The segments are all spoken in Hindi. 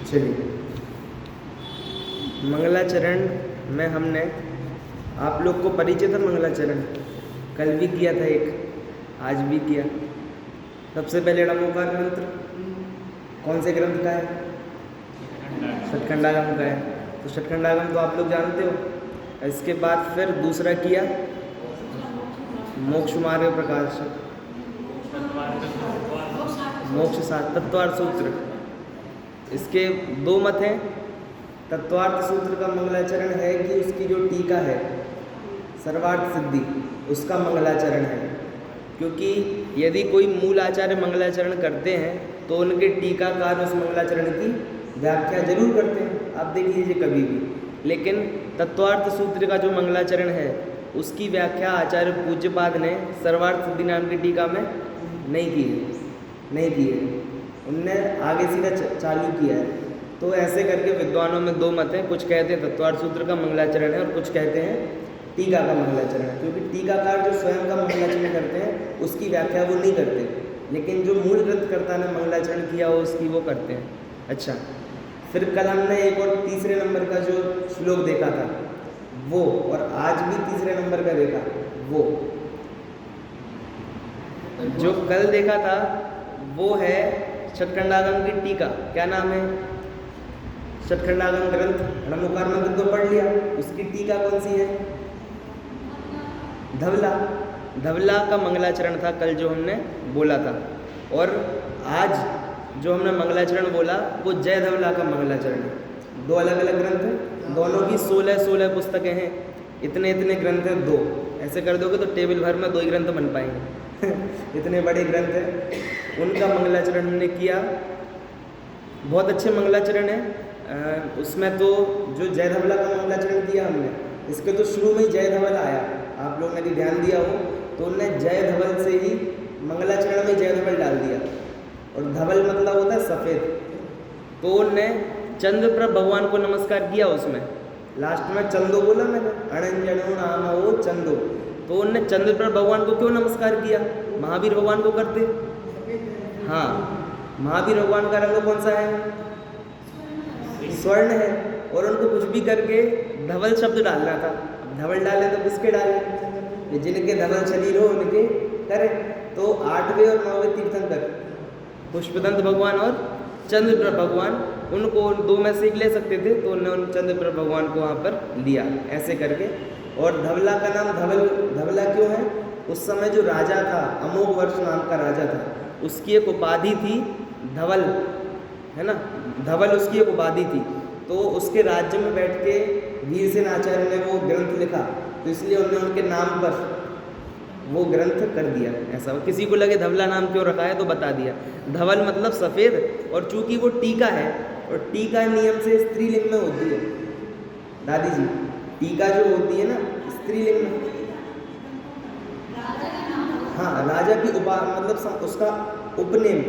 चलिए, मंगलाचरण में हमने आप लोग को परिचय था मंगलाचरण, कल भी किया था एक, आज भी किया। सबसे पहले णमोकार मंत्र कौन से ग्रंथ का है? षट्खंडागम का है। तो षट्खंडागम तो आप लोग जानते हो। इसके बाद फिर दूसरा किया मोक्ष मार्ग प्रकाश, मोक्ष शास्त्र, तत्वार्थ सूत्र। इसके दो मत हैं। तत्वार्थ सूत्र का मंगलाचरण है कि उसकी जो टीका है सर्वार्थ सिद्धि, उसका मंगलाचरण है। क्योंकि यदि कोई मूल आचार्य मंगलाचरण करते हैं तो उनके टीकाकार उस मंगलाचरण की व्याख्या जरूर करते हैं, आप देख लीजिए कभी भी। लेकिन तत्वार्थ सूत्र का जो मंगलाचरण है उसकी व्याख्या आचार्य पूज्यपाद ने सर्वार्थ सिद्धि नाम की टीका में नहीं की है। उनने आगे सीधा चालू किया है। तो ऐसे करके विद्वानों में दो मत हैं। कुछ कहते हैं तत्वार्थ सूत्र का मंगलाचरण है और कुछ कहते हैं टीका का मंगलाचरण है। क्योंकि टीकाकार जो स्वयं का मंगलाचरण करते हैं उसकी व्याख्या वो नहीं करते, लेकिन जो मूल ग्रंथकर्ता ने मंगलाचरण किया हो उसकी वो करते हैं। अच्छा, फिर कल हमने एक और तीसरे नंबर का जो श्लोक देखा था वो, और आज भी तीसरे नंबर का देखा वो। जो कल देखा था वो है षट्खंडागम की टीका। क्या नाम है? षट्खंडागम ग्रंथ, णमोकार मंत्र तो पढ़ लिया, उसकी टीका कौन सी है? धवला। धवला का मंगलाचरण था कल जो हमने बोला था। और आज जो हमने मंगलाचरण बोला वो जय धवला का मंगलाचरण है। दो अलग अलग ग्रंथ हैं, दोनों की 16 पुस्तकें हैं। इतने ग्रंथ हैं, दो ऐसे कर दोगे तो टेबल भर में दो ही ग्रंथ बन पाएंगे इतने बड़े ग्रंथ हैं, उनका मंगलाचरण हमने किया। बहुत अच्छे मंगलाचरण है। उसमें तो जो जय धवला का मंगलाचरण किया हमने, इसके तो शुरू में ही जय धवल आया, आप लोगों ने भी ध्यान दिया हो तो उनने जय धवल से ही मंगलाचरण में जय धवल डाल दिया। और धवल मतलब होता है सफ़ेद। तो उनने चंद्रप्रभ भगवान को नमस्कार किया। उसमें लास्ट में चंदो बोला मैंने, अणंजनो नाम हो चंदो। तो उनने चंद्रप्रभ भगवान को क्यों नमस्कार किया? महावीर भगवान को करते। हाँ, महावीर भगवान का रंग कौन सा है? स्वर्ण है। और उनको कुछ भी करके धवल शब्द डालना था। अब धवल डाले तो किसके डाले? जिनके धवल शरीर हो उनके करें। तो 8वें और 9वें तीर्थंकर पुष्पदंत भगवान और चंद्रप्रभ भगवान, उनको दो में से एक ले सकते थे तो उन्होंने उन चंद्रप्रभ भगवान को वहाँ पर लिया ऐसे करके। और धवला का नाम धवला क्यों है? उस समय जो राजा था, अमोघ वर्ष नाम का राजा था, उसकी एक उपाधि थी धवल, है ना। धवल उसकी एक उपाधि थी। तो उसके राज्य में बैठ के वीरसेन आचार्य ने वो ग्रंथ लिखा, तो इसलिए उन्होंने उनके नाम पर वो ग्रंथ कर दिया। ऐसा किसी को लगे धवला नाम क्यों रखा है तो बता दिया। धवल मतलब सफ़ेद, और चूंकि वो टीका है और टीका नियम से स्त्रीलिंग में होती है दादी जी। टीका जो होती है ना स्त्रीलिंग में, हाँ, राजा की मतलब उसका उपनेम,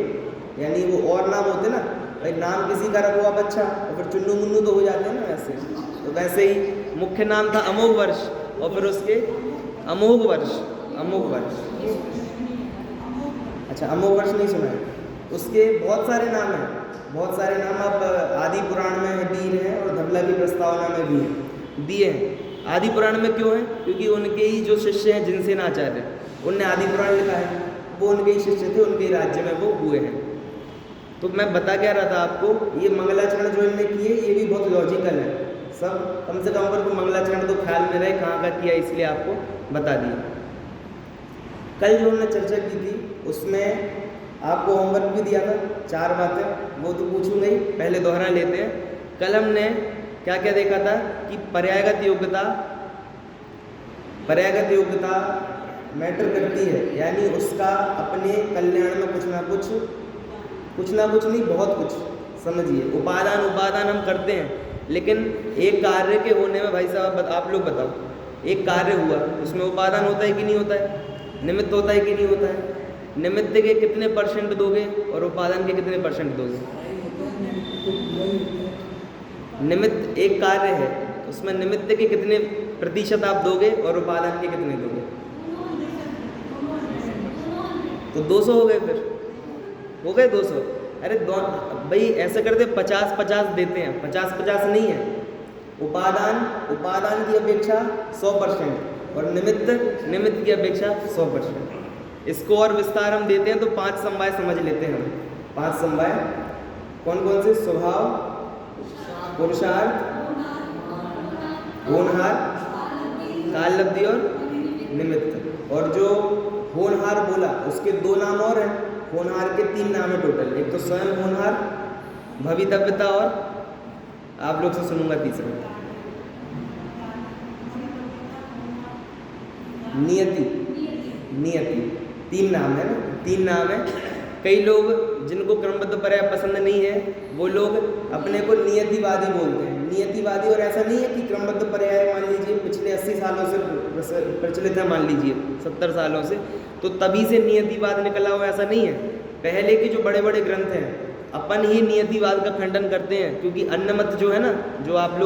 यानी वो और नाम होते ना, भाई नाम किसी का रखो आप अच्छा, और फिर चुन्नू मुन्नू तो हो जाते हैं ना वैसे। तो वैसे ही मुख्य नाम था अमोघ वर्ष, और फिर उसके अमोघ वर्ष। अच्छा, अमोघ वर्ष नहीं सुना है? उसके बहुत सारे नाम हैं, बहुत सारे नाम आप आदि पुराण में वीर हैं और धवला की प्रस्तावना में भी दिए हैं। आदि पुराण में क्यों है? क्योंकि उनके ही जो शिष्य हैं जिनसेन आचार्य, उनने आदि पुराण लिखा है, वो उनके ही शिष्य थे, उनके राज्य में वो हुए हैं। तो मैं बता क्या रहा था आपको, ये मंगलाचरण जो इनने किए ये भी बहुत लॉजिकल है। सब कम से कम पर मंगलाचरण तो ख्याल में रहे कहाँ का किया, इसलिए आपको बता दिया। कल जो हमने चर्चा की थी उसमें आपको होमवर्क भी दिया था 4 बातें, वो तो पूछूंगा ही, पहले दोहरा लेते हैं। कल हमने क्या क्या देखा था कि पर्यायगत योग्यता मैटर करती है, यानी उसका अपने कल्याण में कुछ ना कुछ नहीं, बहुत कुछ समझिए। उपादान हम करते हैं, लेकिन एक कार्य के होने में भाई साहब आप लोग बताओ, एक कार्य हुआ उसमें उपादान होता है कि नहीं होता है? निमित्त होता है कि नहीं होता है? निमित्त के कितने % दोगे और उपादान के कितने % दोगे? निमित्त एक कार्य है, उसमें निमित्त के कितने % आप दोगे और उपादान के कितने दोगे? तो 200 हो गए, फिर हो गए 200। अरे भाई ऐसे करते 50-50 देते हैं, 50-50 नहीं है। उपादान की अपेक्षा 100% और निमित्त की अपेक्षा 100%। इसको और विस्तार हम देते हैं तो 5 समवाय समझ लेते हैं हम। 5 समवाय कौन कौन से? स्वभाव, पुरुषार्थ, होनहार, काल लब्धि और निमित्त। और जो होनहार बोला उसके 2 नाम और हैं, होनहार के 3 नाम है टोटल। एक तो स्वयं होनहार, भवितव्यता और आप लोग से सुनूंगा तीसरा नियति। 3 नाम है ना, 3 नाम है। कई लोग जिनको क्रमबद्ध पर्याय पसंद नहीं है वो लोग अपने को नियतिवादी बोलते हैं। नियतिवादी, और ऐसा नहीं है कि क्रमबद्ध पर्याय मान लीजिए पिछले 80 सालों से प्रचलित है, मान लीजिए 70 सालों से, तो तभी से नियतिवाद निकला हुआ, ऐसा नहीं है। पहले के जो बड़े बड़े ग्रंथ हैं अपन ही नियतिवाद का खंडन करते हैं, क्योंकि अन्य मत जो है ना, जो आप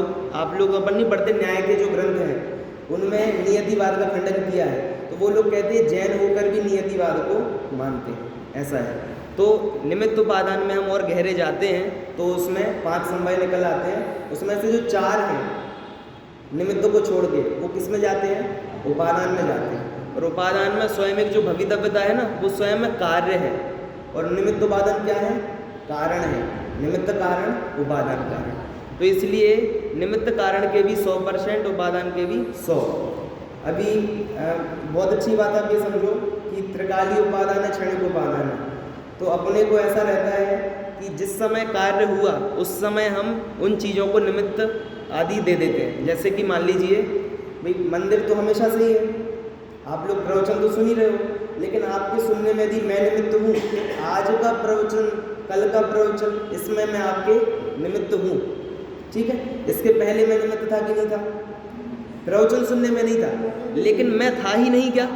लोग अपन नहीं पढ़ते, न्याय के जो ग्रंथ हैं उनमें नियतिवाद का खंडन किया है। तो वो लोग कहते हैं जैन होकर भी नियतिवाद को मानते हैं, ऐसा है। तो निमित्त उपादान में हम और गहरे जाते हैं तो उसमें 5 समवाय निकल आते हैं। उसमें से जो 4 हैं निमित्त को छोड़ के वो किस में जाते हैं? उपादान में जाते हैं। और उपादान में स्वयं एक जो भवितव्यता है ना, वो स्वयं में कार्य है। और निमित्त उपादान क्या है? कारण है। निमित्त कारण, उपादान कारण। तो इसलिए निमित्त कारण के भी 100%, उपादान के भी 100। अभी बहुत अच्छी बात आप ये समझो कि त्रिकालीय उपादान है, क्षणिक उपादान है। तो अपने को ऐसा रहता है कि जिस समय कार्य हुआ उस समय हम उन चीज़ों को निमित्त आदि दे देते हैं। जैसे कि मान लीजिए भाई मंदिर तो हमेशा से ही है, आप लोग प्रवचन तो सुन ही रहे हो, लेकिन आपके सुनने में भी मैं निमित्त हूँ। आज का प्रवचन, कल का प्रवचन, इसमें मैं आपके निमित्त हूँ, ठीक है। इसके पहले मैं निमित्त था कि नहीं था? प्रवचन सुनने में नहीं था, लेकिन मैं था ही नहीं क्या?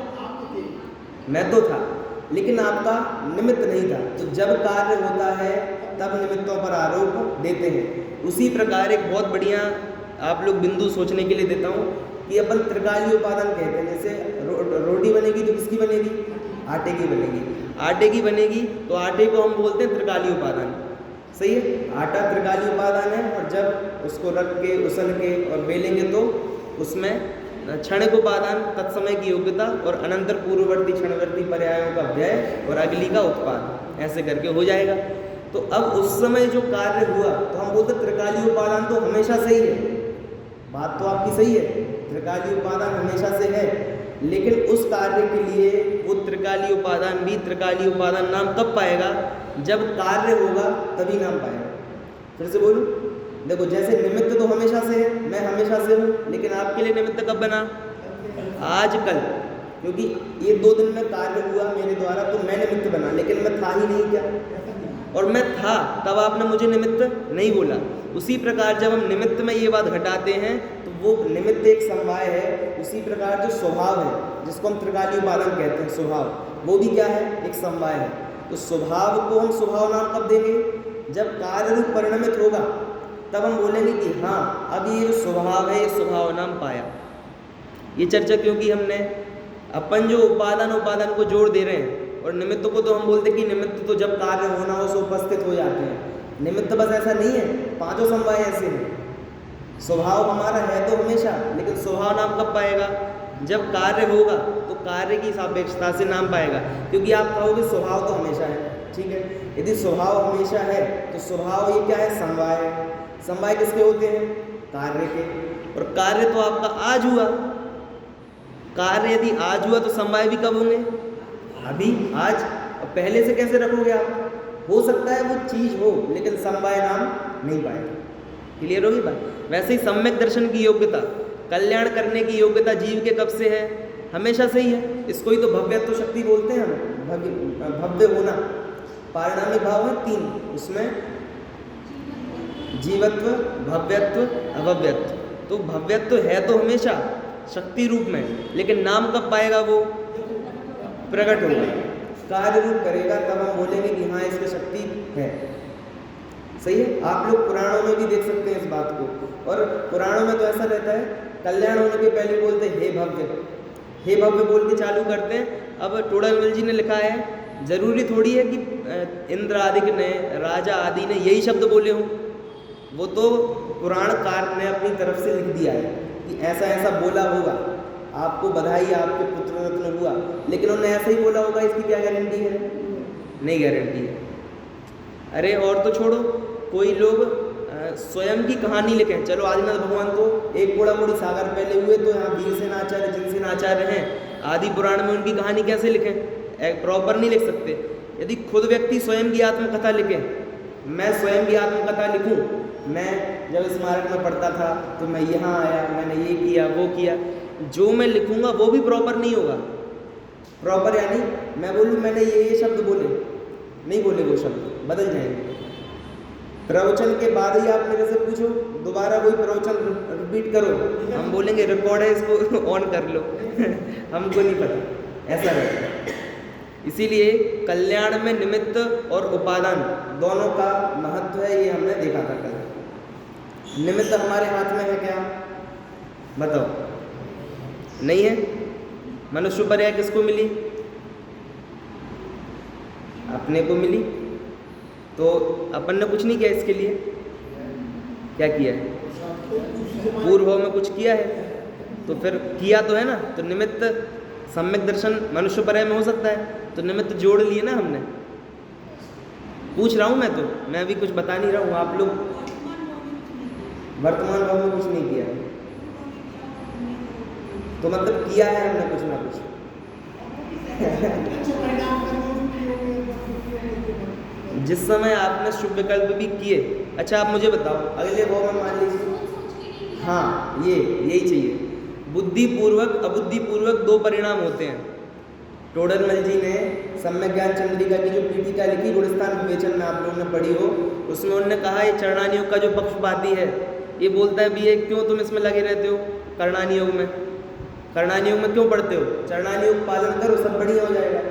मैं तो था, लेकिन आपका निमित्त नहीं था। तो जब कार्य होता है तब निमित्तों पर आरोप देते हैं। उसी प्रकार एक बहुत बढ़िया आप लोग बिंदु सोचने के लिए देता हूँ कि अपन त्रिकालीय उपादान कहते हैं। जैसे रोटी बनेगी तो किसकी बनेगी? आटे की बनेगी। आटे की बनेगी तो आटे को हम बोलते हैं त्रिकालीय उपादान, सही है। आटा त्रिकालीय उपादान है, और जब उसको रख के उसल के और बेलेंगे तो उसमें क्षणिक उपादान, तत्समय की योग्यता और अनंतर पूर्ववर्ती क्षणवर्ती पर्यायों का व्यय और अगली का उत्पाद, ऐसे करके हो जाएगा। तो अब उस समय जो कार्य हुआ तो हम बोलते त्रिकालीय उपादान तो हमेशा से ही है। बात तो आपकी सही है, त्रिकालीय उपादान हमेशा से है, लेकिन उस कार्य के लिए वो त्रिकालीय उपादान भी त्रिकालीय उपादान नाम कब पाएगा? जब कार्य होगा तभी नाम पाएगा। फिर से बोलूं, देखो जैसे निमित्त तो हमेशा से है, मैं हमेशा से हूँ, लेकिन आपके लिए निमित्त कब बना? आज कल, क्योंकि ये 2 दिन में कार्य हुआ मेरे द्वारा तो मैं निमित्त बना, लेकिन मैं था ही नहीं क्या? और मैं था तब आपने मुझे निमित्त नहीं बोला। उसी प्रकार जब हम निमित्त में ये बात घटाते हैं तो वो निमित्त एक समवाय है। उसी प्रकार जो स्वभाव है, जिसको हम त्रिकालीय उपादान कहते हैं, स्वभाव, वो भी क्या है? एक समवाय है। तो स्वभाव को हम स्वभाव नाम कब देंगे? जब कार्य रूप परिणमित होगा तब हम बोलेंगे कि हाँ अब ये जो स्वभाव है ये स्वभाव नाम पाया। ये चर्चा क्योंकि हमने अपन जो उपादान को जोड़ दे रहे हैं, और निमित्त को तो हम बोलते कि निमित्त तो जब कार्य होना हो सो उपस्थित हो जाते हैं। निमित्त बस ऐसा नहीं है, 5 समवाय ऐसे हैं। स्वभाव हमारा है तो हमेशा, लेकिन स्वभाव नाम कब पाएगा? जब कार्य होगा तो कार्य की सापेक्षता से नाम पाएगा। क्योंकि आप कहोगे स्वभाव तो हमेशा है, ठीक है। यदि स्वभाव हमेशा है तो स्वभाव ये क्या है? समवाय है। समवाय किसके होते हैं? कार्य के। और कार्य तो आपका आज हुआ। कार्य यदि आज हुआ तो समवाय भी कब होंगे? अभी, आज। और पहले से कैसे रखोगे आप? हो सकता है वो चीज हो, लेकिन समवाय नाम नहीं पाएगा। क्लियर होगी बात? वैसे ही सम्यक दर्शन की योग्यता, कल्याण करने की योग्यता जीव के कब से है? हमेशा से ही है। इसको ही तो भव्यत्व शक्ति बोलते हैं हम। भव्य होना, पारिणामिक भाव है 3, उसमें जीवत्व, भव्यत्व, अभव्यत्व। तो भव्यत्व है तो हमेशा शक्ति रूप में, लेकिन नाम कब पाएगा? वो प्रकट होगा, कार्य रूप करेगा, तब हम बोलेंगे कि हाँ इसमें शक्ति है। सही है। आप लोग पुराणों में भी देख सकते हैं इस बात को। और पुराणों में तो ऐसा रहता है, कल्याण होने के पहले बोलते हे भव्य, हे भव्य बोल के चालू करते हैं। अब टोडारमल जी ने लिखा है जरूरी थोड़ी है कि इंद्र आदि ने, राजा आदि ने यही शब्द बोले हों। वो तो पुराणकार ने अपनी तरफ से लिख दिया है कि ऐसा ऐसा बोला होगा, आपको बधाई, आपके पुत्र रत्न हुआ, लेकिन उन्होंने ऐसा ही बोला होगा, इसकी क्या गारंटी है? नहीं गारंटी है। अरे और तो छोड़ो, कोई लोग स्वयं की कहानी लिखें। चलो आदिनाथ भगवान तो एक कोड़ा मोड़ी सागर पहले हुए, तो यहाँ वीरसेन आचार्य, जिनसेन आचार्य हैं, आदि पुराण में उनकी कहानी कैसे लिखें? एक प्रॉपर नहीं लिख सकते। यदि खुद व्यक्ति स्वयं की आत्मकथा लिखे, मैं स्वयं की आत्मकथा लिखूं, मैं जब स्मारक में पढ़ता था तो मैं यहाँ आया, मैंने ये किया वो किया, जो मैं लिखूंगा वो भी प्रॉपर नहीं होगा। प्रॉपर यानी मैं बोलूँ मैंने ये शब्द बोले, नहीं बोले वो शब्द, बदल जाएंगे। प्रवचन के बाद ही आप मेरे से पूछो, दोबारा वही प्रवचन रिपीट करो, हम बोलेंगे रिकॉर्ड है, इसको ऑन कर लो हमको नहीं पता, ऐसा रहता है। इसीलिए कल्याण में निमित्त और उपादान दोनों का महत्व है, ये हमने देखा था कल। निमित्त हमारे हाथ में है क्या? बताओ, नहीं है। मनुष्य पर्याय किसको मिली? अपने को मिली। तो अपन ने कुछ नहीं किया इसके लिए, क्या किया है? पूर्व में कुछ किया है, तो फिर किया तो है ना। तो निमित्त सम्यक दर्शन मनुष्य पर्याय में हो सकता है, तो निमित्त जोड़ लिए ना हमने। पूछ रहा हूँ मैं, तो मैं अभी कुछ बता नहीं रहा हूँ। आप लोग वर्तमान भाव में कुछ नहीं किया, तो मतलब किया है हमने कुछ ना कुछ जिस समय आपने शुभ विकल्प भी किए। अच्छा आप मुझे बताओ, अगले भाव में मान लीजिए, हाँ ये यही चाहिए, बुद्धिपूर्वक अबुद्धिपूर्वक दो परिणाम होते हैं। टोडरमल जी ने सम्यक ज्ञान चंद्रिका की जो पीठिका लिखी, गुणस्थान विवेचन में आप लोगों ने पढ़ी हो, उसमें उन्होंने कहा ये चरणानियोग का जो पक्षपाती है, ये बोलता है भी क्यों तुम इसमें लगे रहते हो करणानियोग में? करणानियोग में क्यों पढ़ते हो? चरणानियोग पालन करो, सब बढ़िया हो जाएगा,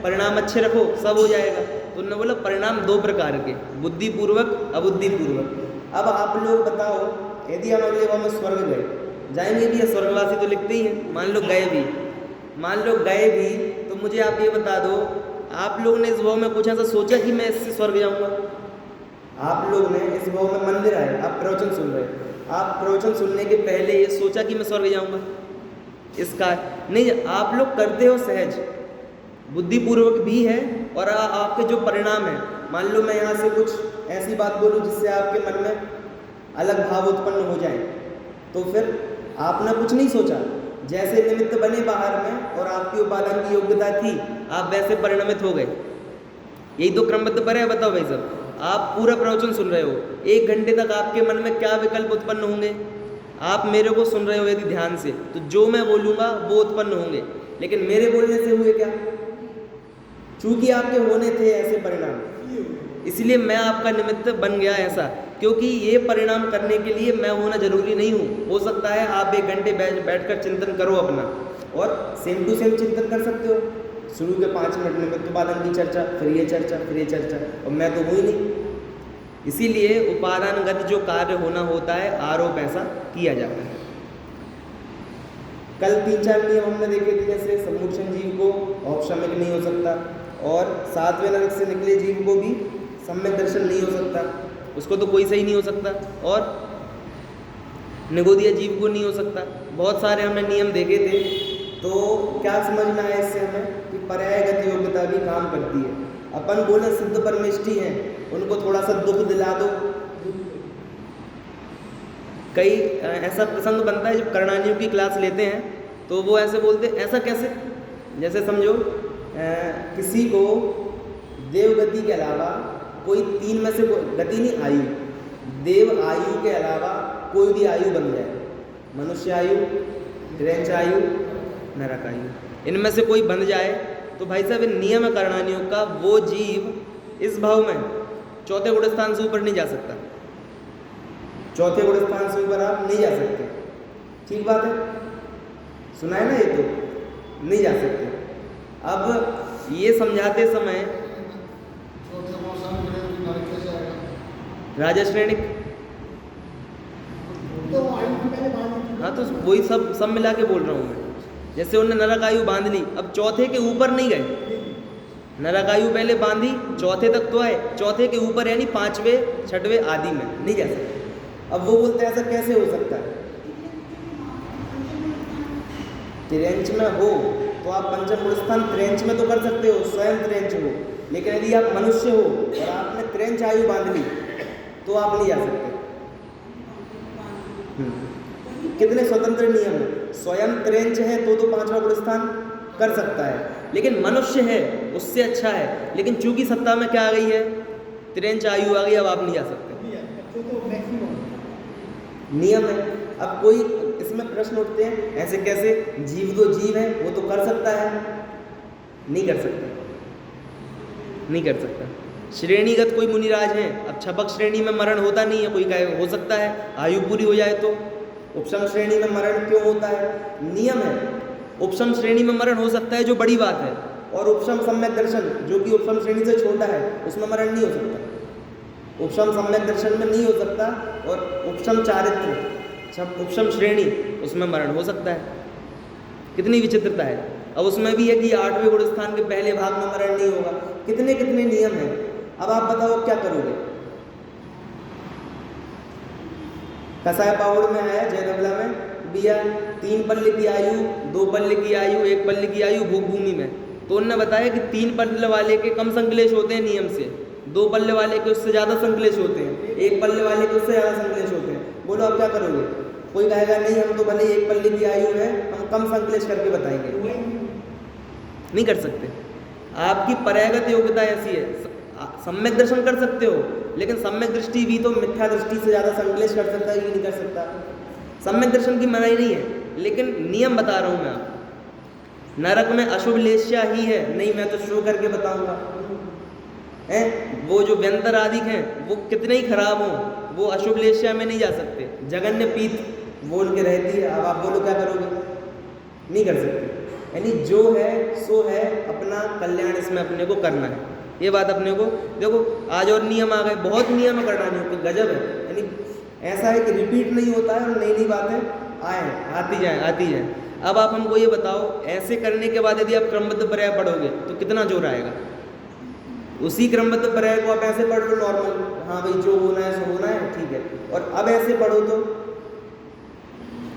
परिणाम अच्छे रखो, सब हो जाएगा। तो उन्होंने बोला परिणाम दो प्रकार के, बुद्धिपूर्वक अबुद्धिपूर्वक। अब आप लोग बताओ, यदि हम अगले भाव में स्वर्ग गए, जाएंगे भी, या स्वर्गवासी तो लिखते ही हैं, मान लो गए भी, तो मुझे आप ये बता दो, आप लोग ने इस भाव में कुछ ऐसा सोचा कि मैं इससे स्वर्ग जाऊंगा? आप लोग ने इस भाव में मंदिर आए, आप प्रवचन सुन रहे, आप प्रवचन सुनने के पहले ये सोचा कि मैं स्वर्ग जाऊंगा? इसका नहीं, आप लोग करते हो सहज, बुद्धिपूर्वक भी है, और आपके जो परिणाम है, मान लो मैं यहाँ से कुछ ऐसी बात बोलूँ जिससे आपके मन में अलग भाव उत्पन्न हो जाए, तो फिर आपने कुछ नहीं सोचा, जैसे निमित्त बने बाहर में और आपकी उपादान की योग्यता थी, आप वैसे परिणमित हो गए। यही तो क्रमबद्ध पर है। बताओ भाई साहब, आप पूरा प्रवचन सुन रहे हो, 1 घंटे तक आपके मन में क्या विकल्प उत्पन्न होंगे? आप मेरे को सुन रहे हो यदि ध्यान से, तो जो मैं बोलूँगा वो उत्पन्न होंगे, लेकिन मेरे बोलने से हुए क्या? चूंकि आपके होने थे ऐसे परिणाम, इसलिए मैं आपका निमित्त बन गया ऐसा। क्योंकि ये परिणाम करने के लिए मैं होना जरूरी नहीं हूँ। हो सकता है आप 1 घंटे बैठकर चिंतन करो अपना, और सेम टू सेम चिंतन कर सकते हो। शुरू के 5 मिनट में तो उपादान की चर्चा, फिर ये चर्चा, फिर ये चर्चा, और मैं तो हूँ ही नहीं। इसीलिए उपादानगत जो कार्य होना होता है, आरोप ऐसा किया जाता है। कल 3-4 नियम हमने देखे थे, जैसे सम्मुक्षण जीव को औपशमिक नहीं हो सकता, और 7वें नरक से निकले जीव को भी सम्यक दर्शन नहीं हो सकता, उसको तो कोई सही नहीं हो सकता, और निगोदिया जीव को नहीं हो सकता। बहुत सारे हमने नियम देखे थे। तो क्या समझना है इससे हमें कि पर्यायगत योग्यता भी काम करती है। अपन बोले सिद्ध परमेष्ठी हैं, उनको थोड़ा सा दुख दिला दो। कई ऐसा प्रसंग बनता है जब करणानियों की क्लास लेते हैं, तो वो ऐसे बोलते हैं, ऐसा कैसे? जैसे समझो किसी को देव गति के अलावा कोई 3 में से गति नहीं, आयु, देव आयु के अलावा कोई भी आयु बन जाए, मनुष्य आयु, क्रैंच आयु, नरक आयु, इनमें से कोई बन जाए, तो भाई साहब नियम करणानियों का, वो जीव इस भाव में 4थे गुण स्थान से ऊपर नहीं जा सकता। 4थे गुण स्थान से ऊपर आप नहीं जा सकते। ठीक बात है, सुना है ना? ये तो नहीं जा सकते। अब ये समझाते समय राजा श्रेणिक, हाँ, तो वही सब मिला के बोल रहा हूँ मैं। जैसे उन्होंने नरक आयु बांध ली, अब 4थे के ऊपर नहीं गए, नरकायु पहले बांधी, चौथे तक तो आए, चौथे के ऊपर यानी पांचवें छठवें आदि में नहीं जा सकते। अब वो बोलते हैं ऐसा कैसे हो सकता है? त्रियंच में हो तो आप पंचम मूल स्थान त्रियंच में तो कर सकते हो, स्वयं त्रियंच हो, लेकिन यदि आप मनुष्य हो और आपने त्रियंच आयु बांध ली तो आप नहीं जा सकते। कितने स्वतंत्र नियम है, स्वयं त्रियंच है तो पांचवा मूल स्थान कर सकता है, लेकिन मनुष्य है उससे अच्छा है, लेकिन चूंकि सत्ता में क्या आ गई है, त्रियंच आयु आ गई, अब आप नहीं जा सकते, नियम है। अब कोई इसमें प्रश्न उठते हैं ऐसे कैसे, जीव तो जीव है वो तो कर सकता है, नहीं कर सकता, नहीं कर सकता। श्रेणीगत कोई मुनिराज है, अब छपक श्रेणी में मरण होता नहीं है, कोई कहे हो सकता है आयु पूरी हो जाए तो, उपशम श्रेणी में मरण क्यों होता है, नियम है। उपशम श्रेणी में मरण हो सकता है जो बड़ी बात है, और उपशम सम्यक दर्शन जो कि उपशम श्रेणी से छोटा है उसमें मरण नहीं हो सकता, उपशम सम्यक दर्शन में नहीं हो सकता, और उपशम चारित्र उपशम श्रेणी उसमें मरण हो सकता है। कितनी विचित्रता है। अब उसमें भी है कि 8वें गुण स्थान के पहले भाग में मरण नहीं होगा, कितने कितने नियम हैं। अब आप बताओ क्या करोगे। कसाय पावड़ में आया जयदबला में बिया 3 पल्ले की आयु, 2 पल्ले की आयु, 1 पल्ले की आयु भूख भूमि में, तो उन्होंने बताया कि 3 पल्ले वाले के कम संकलेश होते हैं नियम से, 2 पल्ले वाले के उससे ज़्यादा संकलेश होते हैं, 1 पल्ले वाले के उससे ज़्यादा संकलेश होते हैं। बोलो आप क्या करोगे। कोई कहेगा नहीं हम तो भले 1 पल्ले की आयु है, हम कम संकलेश करके बताएंगे, नहीं कर सकते। आपकी पर्यायगत योग्यता ऐसी है, सम्यक दर्शन कर सकते हो, लेकिन सम्यक दृष्टि भी तो मिथ्या दृष्टि से ज़्यादा संकलेश कर सकता है कि नहीं कर सकता। सम्यक दर्शन की मनाही नहीं है, लेकिन नियम बता रहा हूँ मैं आपको। नरक में अशुभ लेश्या ही है, नहीं मैं तो शो करके बताऊंगा हैं। वो जो व्यंतर आदि हैं वो कितने ही खराब हों, वो अशुभ लेश्या में नहीं जा सकते। जगन्य पीत बोल के रहती है, अब आप बोलो क्या करोगे, नहीं कर सकते। यानी जो है सो है, अपना कल्याण इसमें अपने को करना है, ये बात अपने को देखो। आज और नियम आ गए, बहुत नियम है करना नहीं, गजब है। यानी ऐसा है कि रिपीट नहीं होता है और नई नई बातें आती जाए। अब आप हमको ये बताओ, ऐसे करने के बाद यदि आप क्रमबद्ध पर्याय पढ़ोगे तो कितना जोर आएगा। उसी क्रमबद्ध पर्याय को आप ऐसे पढ़ लो नॉर्मल, हाँ भाई जो होना है सो होना है, ठीक है, और अब ऐसे पढ़ो तो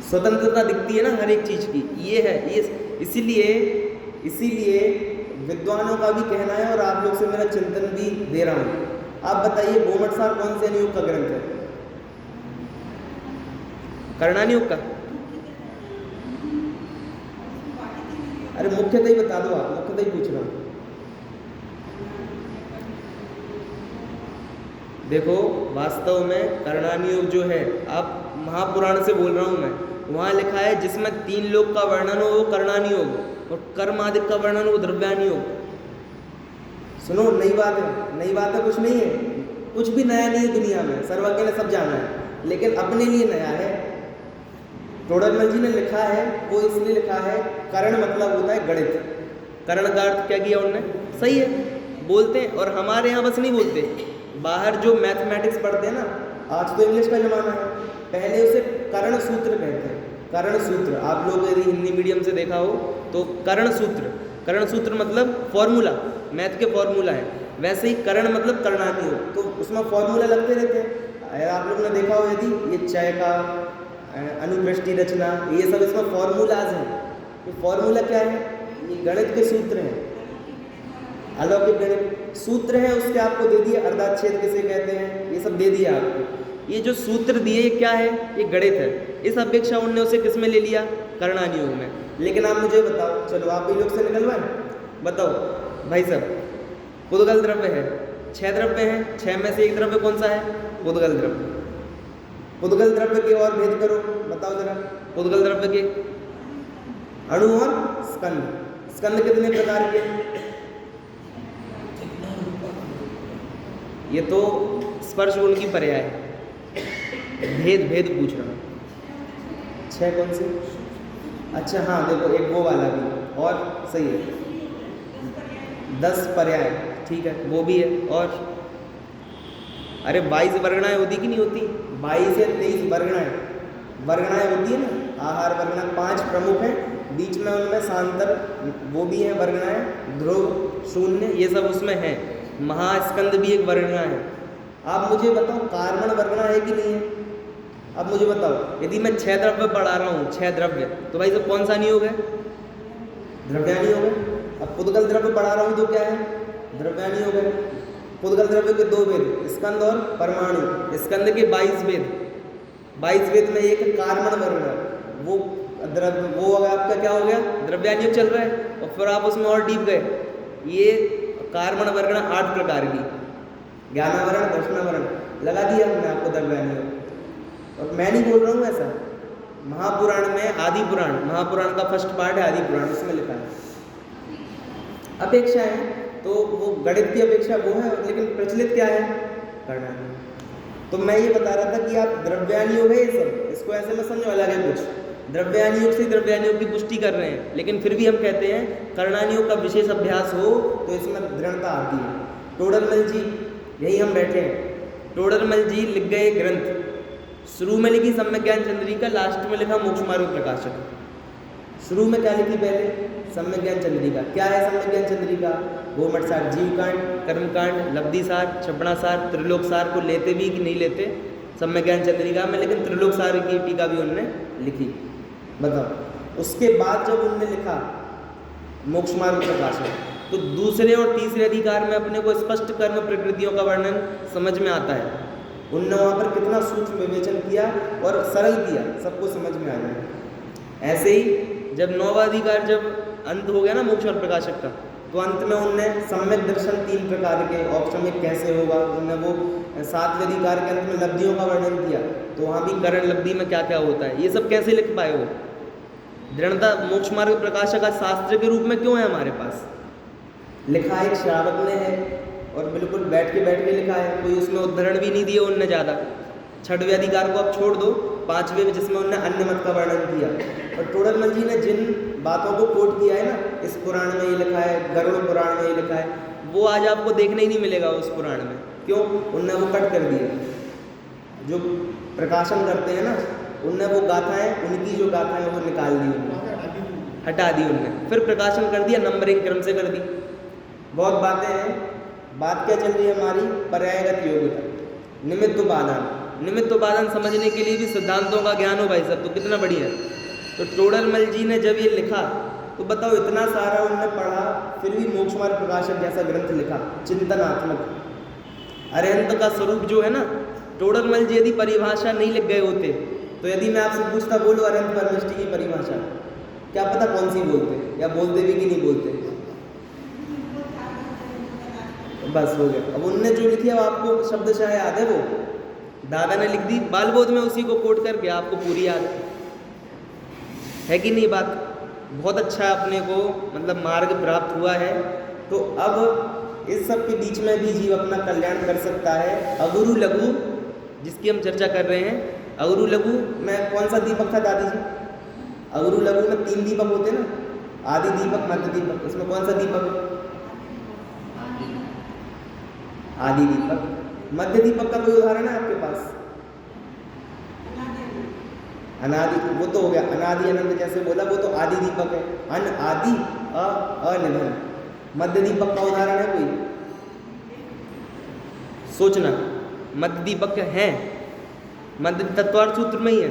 स्वतंत्रता दिखती है ना हर एक चीज की। ये है ये, इसीलिए विद्वानों का भी कहना है और आप लोग से मेरा चिंतन भी दे रहा हूँ। आप बताइए बोमटसार कौन से नियोग का ग्रंथ है, करणानियोग का? अरे मुख्यतः ही बता दो, आप मुख्यतः ही पूछ रहा हूँ। देखो वास्तव में करणानियोग जो है, आप महापुराण से बोल रहा हूँ मैं, वहाँ लिखा है जिसमें 3 लोक का वर्णन हो वो करणानियोग, और कर्मादिक का वर्णन हो द्रव्यानियोग। सुनो नई बात है, कुछ नहीं है, कुछ भी नया नहीं है दुनिया में, सर्वज्ञ ने सब जाना है, लेकिन अपने लिए नया है। टोडरमल जी ने लिखा है, वो इसलिए लिखा है, कर्ण मतलब होता है गणित, कर्ण का अर्थ क्या किया उन्होंने, सही है बोलते हैं, और हमारे यहाँ बस नहीं बोलते, बाहर जो मैथमेटिक्स पढ़ते हैं ना, आज तो इंग्लिश का ज़माना है, पहले उसे कर्ण सूत्र कहते हैं। कर्ण सूत्र आप लोग यदि हिंदी मीडियम से देखा हो तो कर्ण सूत्र मतलब फॉर्मूला, मैथ के फॉर्मूला है, वैसे ही कर्ण मतलब करणानियोग, तो उसमें फॉर्मूला लगते रहते हैं। आप लोग ने देखा हो यदि ये चय का, अनुवृष्टि रचना, ये सब इसमें फॉर्मूलाज हैं। ये फॉर्मूला क्या है, ये गणित के सूत्र हैं, अलौकिक गणित सूत्र है, उसके आपको दे दिए, अर्धाच्छेद किसे कहते हैं, ये सब दे दिया आपको। ये जो सूत्र दिए ये क्या है, ये गणित है। इस अपेक्षा उनने उसे किस में ले लिया, करणानियोग में। लेकिन आप मुझे बताओ, चलो आप भी लोग से निकलवाएं, बताओ भाई साहब, पुद्गल द्रव्य है, 6 द्रव्य हैं, 6 में से एक द्रव्य कौन सा है, पुद्गल द्रव्य। पुद्गल द्रव्य के और भेद करो, बताओ जरा, पुद्गल द्रव्य के अणु और स्कंद कितने प्रकार के, ये तो स्पर्श गुण की पर्याय है, भेद पूछ रहा हूँ। 6 कौन से, अच्छा हाँ देखो एक वो वाला भी, और सही है 10 पर्याय, ठीक है वो भी है। और अरे 22 वर्गणाएं होती कि नहीं होती, 22 या 23 वर्गणाएं होती है ना, आहार वर्गना 5 प्रमुख हैं, बीच में उनमें शांतर वो भी हैं वर्गणाएं, ध्रुव, शून्य, ये सब उसमें है। महास्कंद भी एक वर्गणा है। आप मुझे बताओ कार्बन वर्गणा है कि नहीं है? अब मुझे बताओ, यदि मैं 6 द्रव्य पढ़ा रहा हूँ, 6 द्रव्य, तो भाई सब कौन सा नियोग है? द्रव्यानी योग है। अब पुद्गल द्रव्य पढ़ा रहा हूँ तो क्या है? द्रव्यानी योग है। पुद्गल द्रव्य के 2 वेद, स्कंद और परमाणु। स्कंद के 22 वेद, 22 वेद में एक कार्बन वर्गणा, वो द्रव्य, वो आपका क्या हो गया? द्रव्यानी योग चल रहा है। और फिर आप उसमें और डीप गए, ये कार्बन वर्गणा 8 प्रकार की, ज्ञानावरण, दर्शनावरण, लगा दिया हमने आपको द्रव्यानी योग। और मैं नहीं बोल रहा हूँ ऐसा, महापुराण में, आदि पुराण, महापुराण का फर्स्ट पार्ट है आदि पुराण, उसमें लिखा है। अपेक्षा है तो वो गणित की अपेक्षा वो है, लेकिन प्रचलित क्या है? कर्णानी। तो मैं ये बता रहा था कि आप द्रव्यानी योग है ये सब, इसको ऐसे में समझो अलग है कुछ, द्रव्यानी योग से द्रव्यानी योग की पुष्टि कर रहे हैं, लेकिन फिर भी हम कहते हैं कर्णानी योग का विशेष अभ्यास हो तो इसमें दृढ़ता आती है। टोडरमल जी, यही हम बैठे हैं, टोडरमल जी लिख गए ग्रंथ, शुरू में लिखी सम्यक ज्ञान चंद्रिका, लास्ट में लिखा मोक्ष मार्ग प्रकाशक। शुरू में क्या लिखी? पहले सम्यक ज्ञान चंद्रिका। क्या है सम्यक ज्ञान चंद्रिका? गोमटसार, जीवकांड, कर्मकांड, लब्धिसार, छपणासार, त्रिलोकसार को लेते भी कि नहीं लेते सम्यक ज्ञान चंद्रिका में, लेकिन त्रिलोकसार की टीका भी उन्होंने लिखी। बताओ, उसके बाद जब उन्होंने लिखा मोक्ष मार्ग प्रकाशक, तो दूसरे और तीसरे अधिकार में अपने को स्पष्ट कर्म प्रकृतियों का वर्णन समझ में आता है। उनने वहाँ पर कितना सूक्ष्म विवेचन किया और सरल किया, सबको समझ में आ जाए। ऐसे ही जब 9वां अधिकार जब अंत हो गया ना मोक्ष और प्रकाशक का, तो अंत में उनने सम्यक दर्शन 3 प्रकार के, औपचमिक कैसे होगा, उनने वो 7वें अधिकार के अंत में लब्धियों का वर्णन किया, तो वहाँ भी करण लब्धि में क्या क्या होता है, ये सब कैसे लिख पाए वो? दृढ़ता मोक्ष मार्ग प्रकाशक का शास्त्र के रूप में क्यों है हमारे पास? लिखा एक श्रावक ने है, और बिल्कुल बैठ के लिखा है, कोई उसमें उद्धरण भी नहीं दिए उनने ज़्यादा। 6वें अधिकार को आप छोड़ दो, 5वें में जिसमें उन्होंने अन्य मत का वर्णन किया, और टोडरमल जी ने जिन बातों को कोट किया है ना, इस पुराण में ये लिखा है, गरुड़ पुराण में ये लिखा है, वो आज आपको देखने ही नहीं मिलेगा उस पुराण में। क्यों? उनने वो कट कर दिया। जो प्रकाशन करते हैं ना, उनने वो गाथाएं, उनकी जो गाथाएं वो निकाल दी, हटा दी उनने, फिर प्रकाशन कर दिया, नंबरिंग क्रम से कर दी। बहुत बातें हैं। बात क्या चल रही है हमारी? पर्यायगत योग्यता, निमित्त उपादान। निमित्त उपादान समझने के लिए भी सिद्धांतों का ज्ञान हो भाई साहब, तो कितना बढ़िया है। तो टोडरमल जी ने जब ये लिखा, तो बताओ इतना सारा उन्होंने पढ़ा, फिर भी मोक्ष मार्ग प्रकाशक जैसा ग्रंथ लिखा, चिंतनात्मक। अरिहंत का स्वरूप जो है ना, टोडरमल जी यदि परिभाषा नहीं लिख गए होते, तो यदि मैं आपसे पूछता, बोलो अरिहंत परमेष्टि की परिभाषा, क्या पता कौन सी बोलते, या बोलते भी कि नहीं बोलते। बस हो गया। अब उनने जो लिखी है आपको शब्दशः याद है, वो दादा ने लिख दी, बाल बोध में उसी को कोट करके आपको पूरी याद है कि नहीं? बात बहुत अच्छा अपने को मतलब मार्ग प्राप्त हुआ है। तो अब इस सब के बीच में भी जीव अपना कल्याण कर सकता है। अगुरु लघु जिसकी हम चर्चा कर रहे हैं, अगुरु लघु में कौन सा दीपक था दादी जी? अगुरु लघु में 3 दीपक होते हैं ना, आदि दीपक, मध्य दीपक, इसमें कौन सा दीपक है? आदि दीपक। मध्य दीपक का कोई उदाहरण है आपके पास? अनादि, वो तो हो गया, अनादि अनंत जैसे बोला, वो तो आदि दीपक है। अन आदि अनिधन। मध्य दीपक का उदाहरण है कोई? सोचना, मध्य दीपक है, मध्य तत्वार्थ सूत्र में ही है,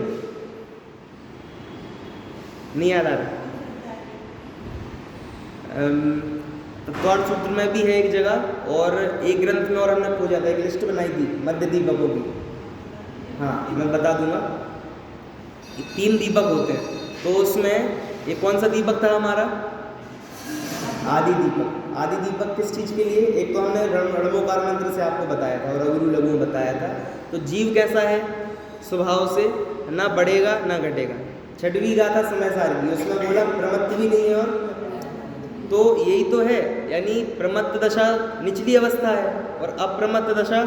नहीं याद आ रहा? तत्वार्थ सूत्र में भी है एक जगह, और एक ग्रंथ में और हमने खोजा था, एक लिस्ट बनाई थी मध्य दीपकों की। हाँ, मैं बता दूंगा। 3 दीपक होते हैं, तो उसमें ये कौन सा दीपक था हमारा? आदि दीपक। आदि दीपक किस चीज़ के लिए? एक तो हमने रणमोकार मंत्र से आपको बताया था, और अगुरु लघु में बताया था। तो जीव कैसा है स्वभाव से? ना बढ़ेगा ना घटेगा। 6वीं गाथा समय सार की, उसमें बोला प्रमत्त भी नहीं है, और तो यही तो है, यानी प्रमत्त दशा निचली अवस्था है और अप्रमत्त दशा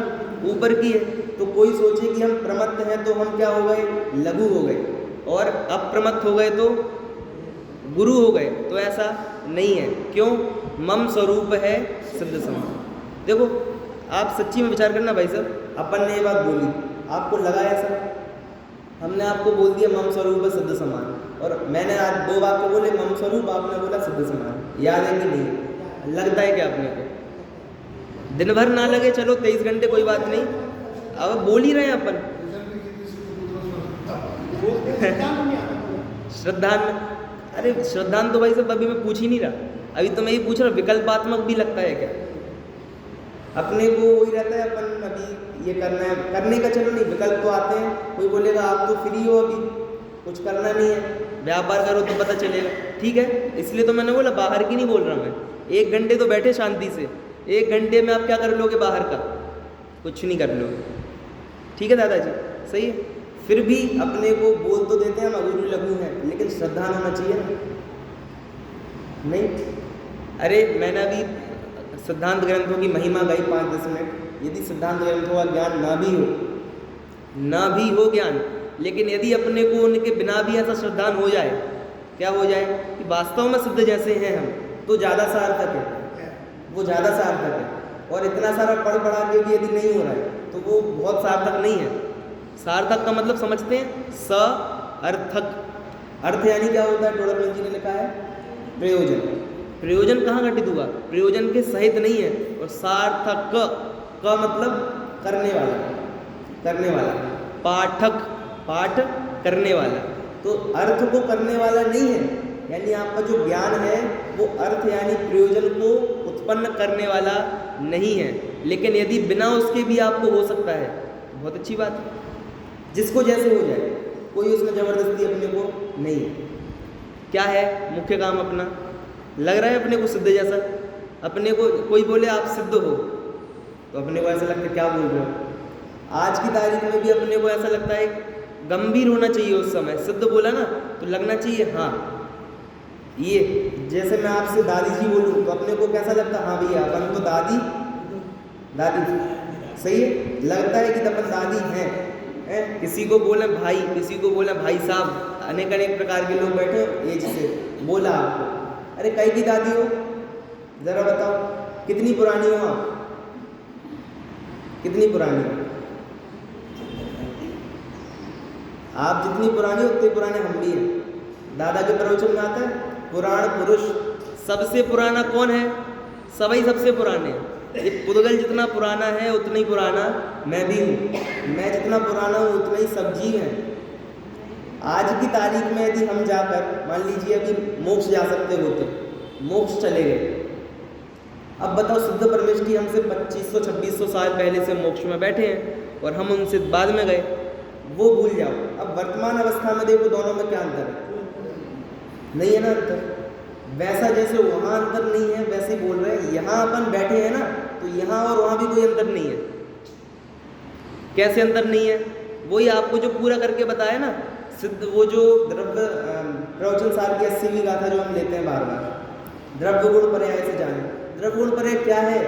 ऊपर की है। तो कोई सोचे कि हम प्रमत्त हैं तो हम क्या हो गए? लघु हो गए, और अप्रमत्त हो गए तो गुरु हो गए, तो ऐसा नहीं है। क्यों? मम स्वरूप है सिद्ध समान। देखो आप सच्ची में विचार करना भाई साहब, अपन ने ये बात बोली, आपको लगा ऐसा? हमने आपको बोल दिया मम स्वरूप है सिद्ध समान, और मैंने आज 2 वाक्य बोले मम स्वरूप, आपने बोला सिद्ध समान। याद है कि नहीं? लगता है क्या अपने को? दिन भर ना लगे, चलो 23 घंटे कोई बात नहीं, अब बोल ही रहे हैं अपन। श्रद्धान, अरे श्रद्धान तो भाई साहब अभी मैं पूछ ही नहीं रहा, अभी तो मैं ये पूछ रहा विकल्पात्मक भी लगता है क्या? अपने को वही रहता है, अपन अभी ये करना है, करने का चलो नहीं, विकल्प तो आते हैं। कोई बोलेगा आप तो फ्री हो, अभी कुछ करना नहीं है, व्यापार करो तो पता चलेगा, ठीक है। इसलिए तो मैंने बोला बाहर की नहीं बोल रहा मैं। 1 घंटे तो बैठे शांति से, 1 घंटे में आप क्या कर लोगे बाहर का? कुछ नहीं कर लोगे, ठीक है दादाजी, सही है। फिर भी अपने को बोल तो देते हैं हम अगुरु लघु हैं, लेकिन श्रद्धा होना चाहिए ना, नहीं? अरे मैंने अभी सिद्धांत ग्रंथों की महिमा गाई 5-10 मिनट। यदि सिद्धांत ग्रंथों का ज्ञान ना भी हो ज्ञान, लेकिन यदि अपने को उनके बिना भी ऐसा श्रद्धान हो जाए, क्या हो जाए कि वास्तव में सिद्ध जैसे हैं हम, तो ज़्यादा सार्थक है, वो ज़्यादा सार्थक है। और इतना सारा पढ़ पढ़ा के भी यदि नहीं हो रहा है तो वो बहुत सार्थक नहीं है। सार्थक का मतलब समझते हैं? सार्थक, अर्थ यानी क्या होता है? डोरकमल जी ने लिखा है प्रयोजन। प्रयोजन कहाँ घटित हुआ? प्रयोजन के सहित नहीं है। और सार्थक का मतलब करने वाला, पाठक, पाठ करने वाला, तो अर्थ को करने वाला नहीं है। यानी आपका जो ज्ञान है वो अर्थ यानी प्रयोजन को उत्पन्न करने वाला नहीं है। लेकिन यदि बिना उसके भी आपको हो सकता है, बहुत अच्छी बात है। जिसको जैसे हो जाए, कोई उसमें ज़बरदस्ती अपने को नहीं है। क्या है मुख्य काम अपना? लग रहा है अपने को सिद्ध जैसा। अपने को कोई बोले आप सिद्ध हो, तो अपने को ऐसा लगता है क्या बोल रहे हो। आज की तारीख में भी अपने को ऐसा लगता है, गंभीर होना चाहिए उस समय। सिद्ध बोला ना तो लगना चाहिए हाँ, ये जैसे मैं आपसे दादी जी बोलूँ तो अपने को कैसा लगता है? हाँ भैया अपन तो दादी सही है, लगता है कि अपन दादी हैं। किसी को बोले भाई, किसी को बोले भाई साहब, अनेक अनेक प्रकार के लोग बैठे एज से बोला आपको, अरे कई की दादी हो, जरा बताओ कितनी पुरानी हो आप, कितनी पुरानी हो? आप जितनी पुरानी हो उतने पुराने हम भी हैं। दादा के प्रवचन में आता है पुराण पुरुष, सबसे पुराना कौन है? सभी सबसे पुराने। ये पुद्गल जितना पुराना है उतना ही पुराना मैं भी हूँ, मैं जितना पुराना हूँ उतना ही सब जीव हैं। आज की तारीख में यदि हम जाकर, मान लीजिए अभी मोक्ष जा सकते होते, मोक्ष चले गए, अब बताओ सिद्ध परमेश की हमसे 2500-2600 साल पहले से मोक्ष में बैठे हैं और हम उनसे बाद में गए, वो भूल जाओ। अब वर्तमान अवस्था में देखो दोनों में क्या अंतर है? नहीं है ना अंतर। वैसा जैसे वहाँ अंतर नहीं है वैसे बोल रहे हैं, यहाँ अपन बैठे हैं ना तो यहाँ और वहाँ भी कोई अंतर नहीं है। कैसे अंतर नहीं है? वही आपको जो पूरा करके बताया ना सिद्ध, वो जो द्रव्य प्रवचन सार की 80वीं गाथा जो हम लेते हैं बार बार, द्रव्य गुण पर्याय से जाने। द्रव्य गुण पर्याय क्या है?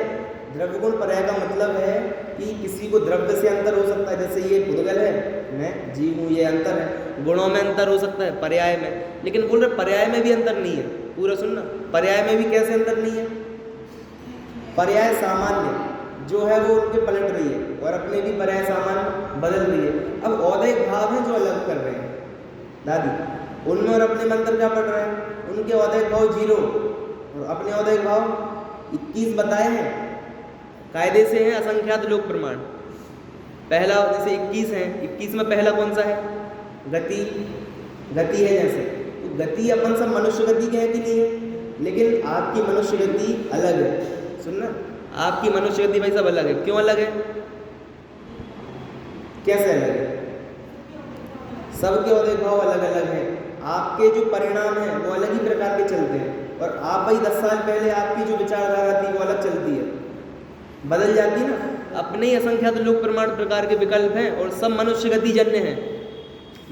द्रव्य गुण पर्याय का मतलब है कि किसी को द्रव्य से अंतर हो सकता है, जैसे ये पुद्गल है, मैं जीव हूँ, ये अंतर है। गुणों में अंतर हो सकता है, पर्याय में, लेकिन बोल रहे पर्याय में भी अंतर नहीं है। पूरा सुनना, पर्याय में भी कैसे अंतर नहीं है? पर्याय सामान्य जो है वो उनके पलट रही है और अपने भी पर्याय सामान्य बदल रही है। अब औदैहिक भाव है जो अलग कर रहे हैं दादी, उनमें और अपने में अंतर क्या पड़ रहा है? उनके औदैहिक भाव 0 और अपने औदैहिक भाव 21 बताए हैं, कायदे से हैं असंख्यात लोक प्रमाण। पहला जैसे 21 है, 21 में पहला कौन सा है? गति है। जैसे तो गति अपन सब मनुष्य गति के है कि नहीं है, लेकिन आपकी मनुष्य गति अलग है। सुनना, आपकी मनुष्य गति भाई सब अलग है। क्यों अलग है? कैसे अलग है? सबके औदैहिक भाव अलग अलग हैं, आपके जो परिणाम हैं वो अलग ही प्रकार के चलते हैं। और आप भाई 10 साल पहले आपकी जो विचारधारा थी वो अलग चलती है, बदल जाती ना। अपने ही असंख्यात लोक प्रमाण प्रकार के विकल्प हैं और सब मनुष्य गति जन्य हैं,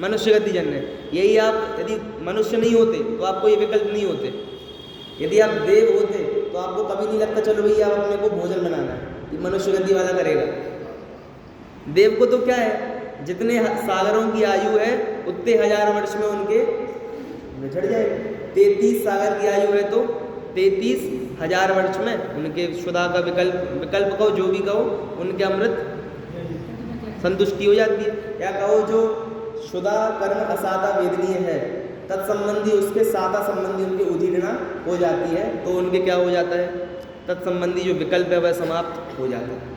मनुष्य गति जन्य। यही आप यदि मनुष्य नहीं होते तो आपको ये विकल्प नहीं होते। यदि आप देव होते तो आपको कभी नहीं लगता चलो भैया आप अपने को भोजन बनाना है, ये मनुष्य गति वाला करेगा। देव को तो क्या है, जितने सागरों की आयु है उतने 1000 वर्ष में उनके बिछड़ जाएगा। 33 सागर की आयु है तो 33,000 वर्ष में उनके शुदा का विकल्प कहो, जो भी कहो, उनके अमृत संतुष्टि हो जाती है। क्या कहो, जो शुदा कर्म असादा वेदनीय है, तत्संबंधी उसके सादा संबंधी उनकी उदीर्णा हो जाती है, तो उनके क्या हो जाता है, तत्संबंधी जो विकल्प है वह समाप्त हो जाता है।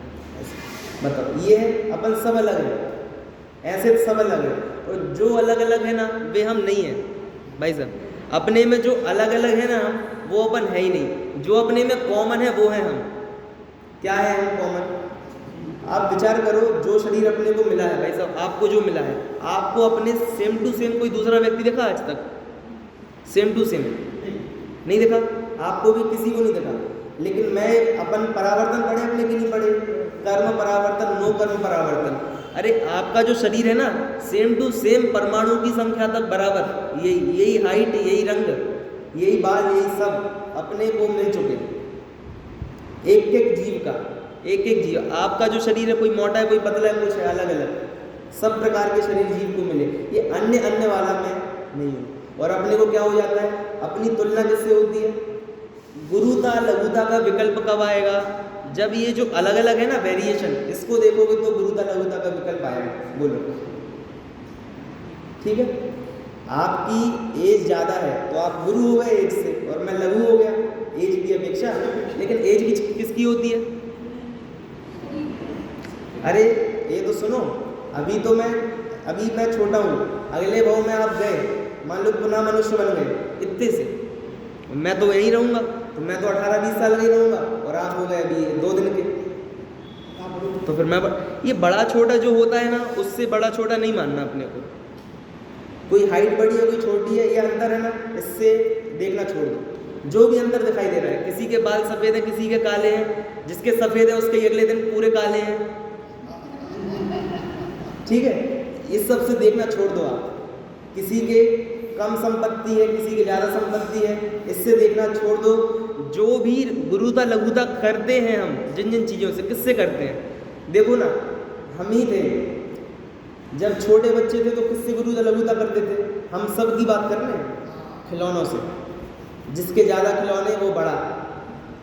मतलब ये है, अपन सब अलग है, ऐसे सब अलग है, और जो अलग अलग है ना वे हम नहीं है भाई साहब। अपने में जो अलग अलग है ना वो अपन है ही नहीं, जो अपने में कॉमन है वो है हम। क्या है हम कॉमन? आप विचार करो, जो शरीर अपने को मिला है भाई साहब, आपको जो मिला है, आपको अपने सेम टू सेम कोई दूसरा व्यक्ति देखा आज तक? सेम टू सेम नहीं देखा, आपको भी किसी को नहीं देखा। लेकिन मैं अपन परावर्तन पढ़े अपने की नहीं पढ़े, कर्म परावर्तन, नो कर्म परावर्तन। अरे आपका जो शरीर है ना सेम टू सेम परमाणु की संख्या तक बराबर, यही हाइट, यही रंग, यही बाल, यही सब अपने को मिल चुके, एक एक जीव का, एक एक जीव। आपका जो शरीर है कोई मोटा है, कोई पतला है, कुछ है अलग अलग, सब प्रकार के शरीर जीव को मिले, ये अन्य अन्य वाला में नहीं हो। और अपने को क्या हो जाता है, अपनी तुलना किससे होती है? गुरुता लघुता का विकल्प कब आएगा? जब ये जो अलग अलग है ना वेरिएशन, इसको देखोगे तो गुरुता लघुता का विकल्प आएगा। बोलो ठीक है। आपकी एज ज़्यादा है तो आप गुरु हो गए एज से, और मैं लघु हो गया एज की अपेक्षा। लेकिन एज किसकी होती है? अरे ये तो सुनो, अभी मैं छोटा हूँ, अगले भाव में आप गए, मान लो पुनः मनुष्य बन गए इतने से, मैं तो यहीं रहूँगा, तो मैं तो 18-20 साल का ही रहूँगा, और आप हो गए अभी 2 दिन के, तो फिर मैं ये बड़ा छोटा जो होता है ना उससे बड़ा छोटा नहीं मानना अपने को। कोई हाइट बड़ी है कोई छोटी है, ये अंतर है ना, इससे देखना छोड़ दो। जो भी अंतर दिखाई दे रहा है, किसी के बाल सफ़ेद हैं, किसी के काले हैं, जिसके सफ़ेद है उसके अगले दिन पूरे काले हैं, ठीक है, इस सब से देखना छोड़ दो आप। किसी के कम संपत्ति है, किसी की ज़्यादा संपत्ति है, इससे देखना छोड़ दो। जो भी गुरुता लघुता करते हैं हम जिन जिन चीज़ों से, किससे करते हैं? देखो ना, हम ही थे जब छोटे बच्चे थे तो किससे गुरुता लघुता करते थे? हम सब की बात कर रहे हैं, खिलौनों से। जिसके ज़्यादा खिलौने वो बड़ा,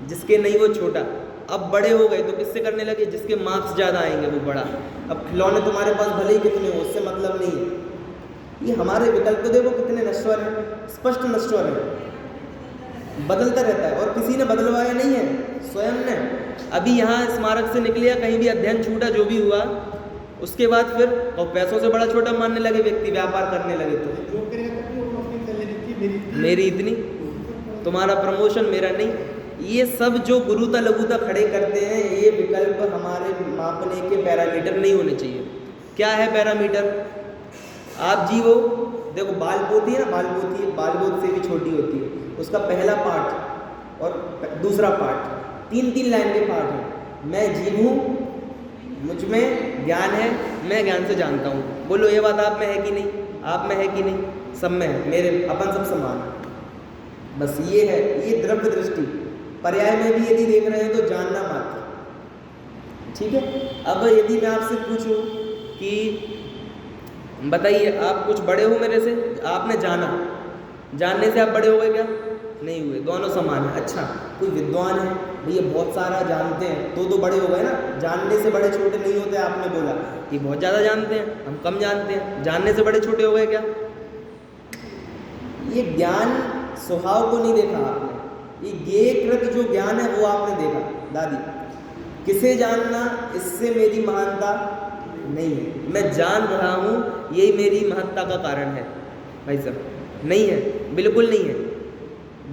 जिसके नहीं वो छोटा। अब बड़े हो गए तो किससे करने लगे? जिसके मार्क्स ज़्यादा आएंगे वो बड़ा। अब खिलौने तुम्हारे पास भले ही कितने हो, उससे मतलब नहीं है। ये हमारे विकल्प देखो कितने नश्वर हैं, स्पष्ट नश्वर है, बदलता रहता है, और किसी ने बदलवाया नहीं है, स्वयं ने। अभी यहाँ स्मारक से निकले या कहीं भी अध्ययन छूटा, जो भी हुआ, उसके बाद फिर और पैसों से बड़ा छोटा मानने लगे व्यक्ति, व्यापार करने लगे। तो मेरी इतनी, तुम्हारा प्रमोशन मेरा नहीं। ये सब जो गुरुता लघुता खड़े करते हैं, ये विकल्प हमारे मापने के पैरामीटर नहीं होने चाहिए। क्या है पैरामीटर? आप जीवो, देखो बालपोती है ना, बालपोती बालबोध से भी छोटी होती है, उसका पहला पार्ट और दूसरा पार्ट 3-3 लाइन के पार्ट हैं। मैं जीव हूँ, मुझ में ज्ञान है, मैं ज्ञान से जानता हूँ। बोलो ये बात आप में है कि नहीं? आप में है कि नहीं? सब में है, मेरे अपन सब समान है। बस ये है, ये द्रव्य दृष्टि। पर्याय में भी यदि देख रहे हैं तो जानना मात्र, ठीक है। अब यदि मैं आपसे पूछूं कि बताइए, आप कुछ बड़े हो मेरे से, आपने जाना, जानने से आप बड़े हो गए क्या? नहीं हुए, दोनों समान है। अच्छा, कोई विद्वान है भैया, बहुत सारा जानते हैं, तो बड़े हो गए ना, जानने से बड़े छोटे नहीं होते। आपने बोला कि बहुत ज़्यादा जानते हैं, हम कम जानते हैं, जानने से बड़े छोटे हो गए क्या? ये ज्ञान स्वभाव को नहीं देखा आपने, ये ज्ञेयकृत जो ज्ञान है वो आपने देखा। दादी, किसे जानना, इससे मेरी महानता नहीं है, मैं जान रहा हूँ, यही मेरी महत्ता का कारण है। भाई साहब नहीं है, बिल्कुल नहीं है।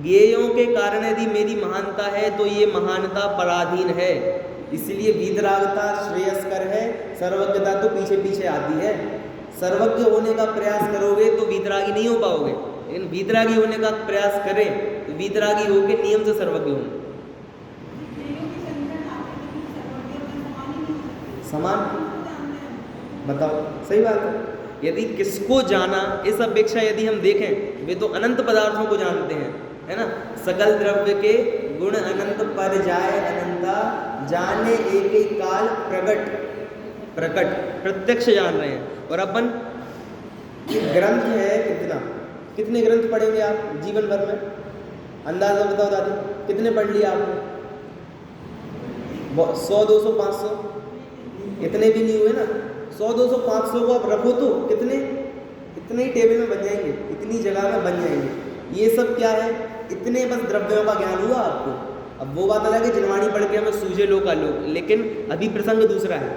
ज्ञेयों के कारण यदि मेरी महानता है तो ये महानता पराधीन है, इसलिए वीतरागता श्रेयस्कर है, सर्वज्ञता तो पीछे पीछे आती है। सर्वज्ञ होने का प्रयास करोगे तो वीतरागी नहीं हो पाओगे, लेकिन वीतरागी होने का प्रयास करें तो वीतरागी होकर नियम से सर्वज्ञ हों। समान, बताओ, सही बात है। यदि किसको जाना, इस अपेक्षा यदि हम देखें, वे तो अनंत पदार्थों को जानते हैं, है ना। सकल द्रव्य के गुण अनंत पर जाए अनंता, जाने एक ही काल प्रकट प्रकट, प्रत्यक्ष जान रहे हैं। और अपन ये ग्रंथ है, कितने ग्रंथ पढ़ेंगे आप जीवन भर में? अंदाजा बताओ दादी, कितने पढ़ लिए आपने? 100, 200, 500? इतने भी नहीं हुए ना। 100, 200, 500 को आप रखो तो कितने? इतने ही टेबल में बन जाएंगे, इतनी जगह में बन जाएंगे। ये सब क्या है, इतने बस द्रव्यों का ज्ञान हुआ आपको। अब वो बात अलग है जिनवाणी पढ़ के हमें सूझे लोग का लोग, लेकिन अभी प्रसंग दूसरा है।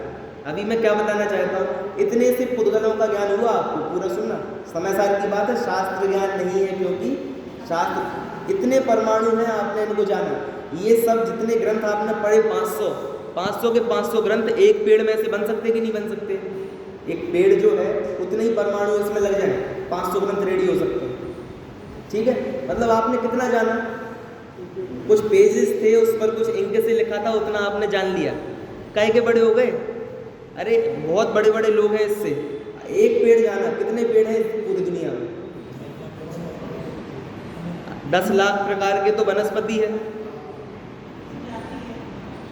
अभी मैं क्या बताना चाहता हूँ, इतने से पुद्गलों का ज्ञान हुआ आपको, पूरा सुनना। समय सार की बात है, शास्त्र ज्ञान नहीं है, क्योंकि शास्त्र इतने परमाणु हैं, आपने इनको जाना। ये सब जितने ग्रंथ आपने पढ़े 500 के 500 ग्रंथ एक पेड़ में से बन सकते कि नहीं बन सकते? एक पेड़ जो है उतने ही परमाणु इसमें लग जाए, 500 ग्रंथ रेडी हो सकते हैं। ठीक है, मतलब आपने कितना जाना, कुछ पेजेस थे उस पर कुछ इंक से लिखा था, उतना आपने जान लिया, काहे के बड़े हो गए? अरे बहुत बड़े बड़े लोग हैं इससे। एक पेड़ जाना, कितने पेड़ हैं पूरी दुनिया में? 10 लाख प्रकार के तो वनस्पति है।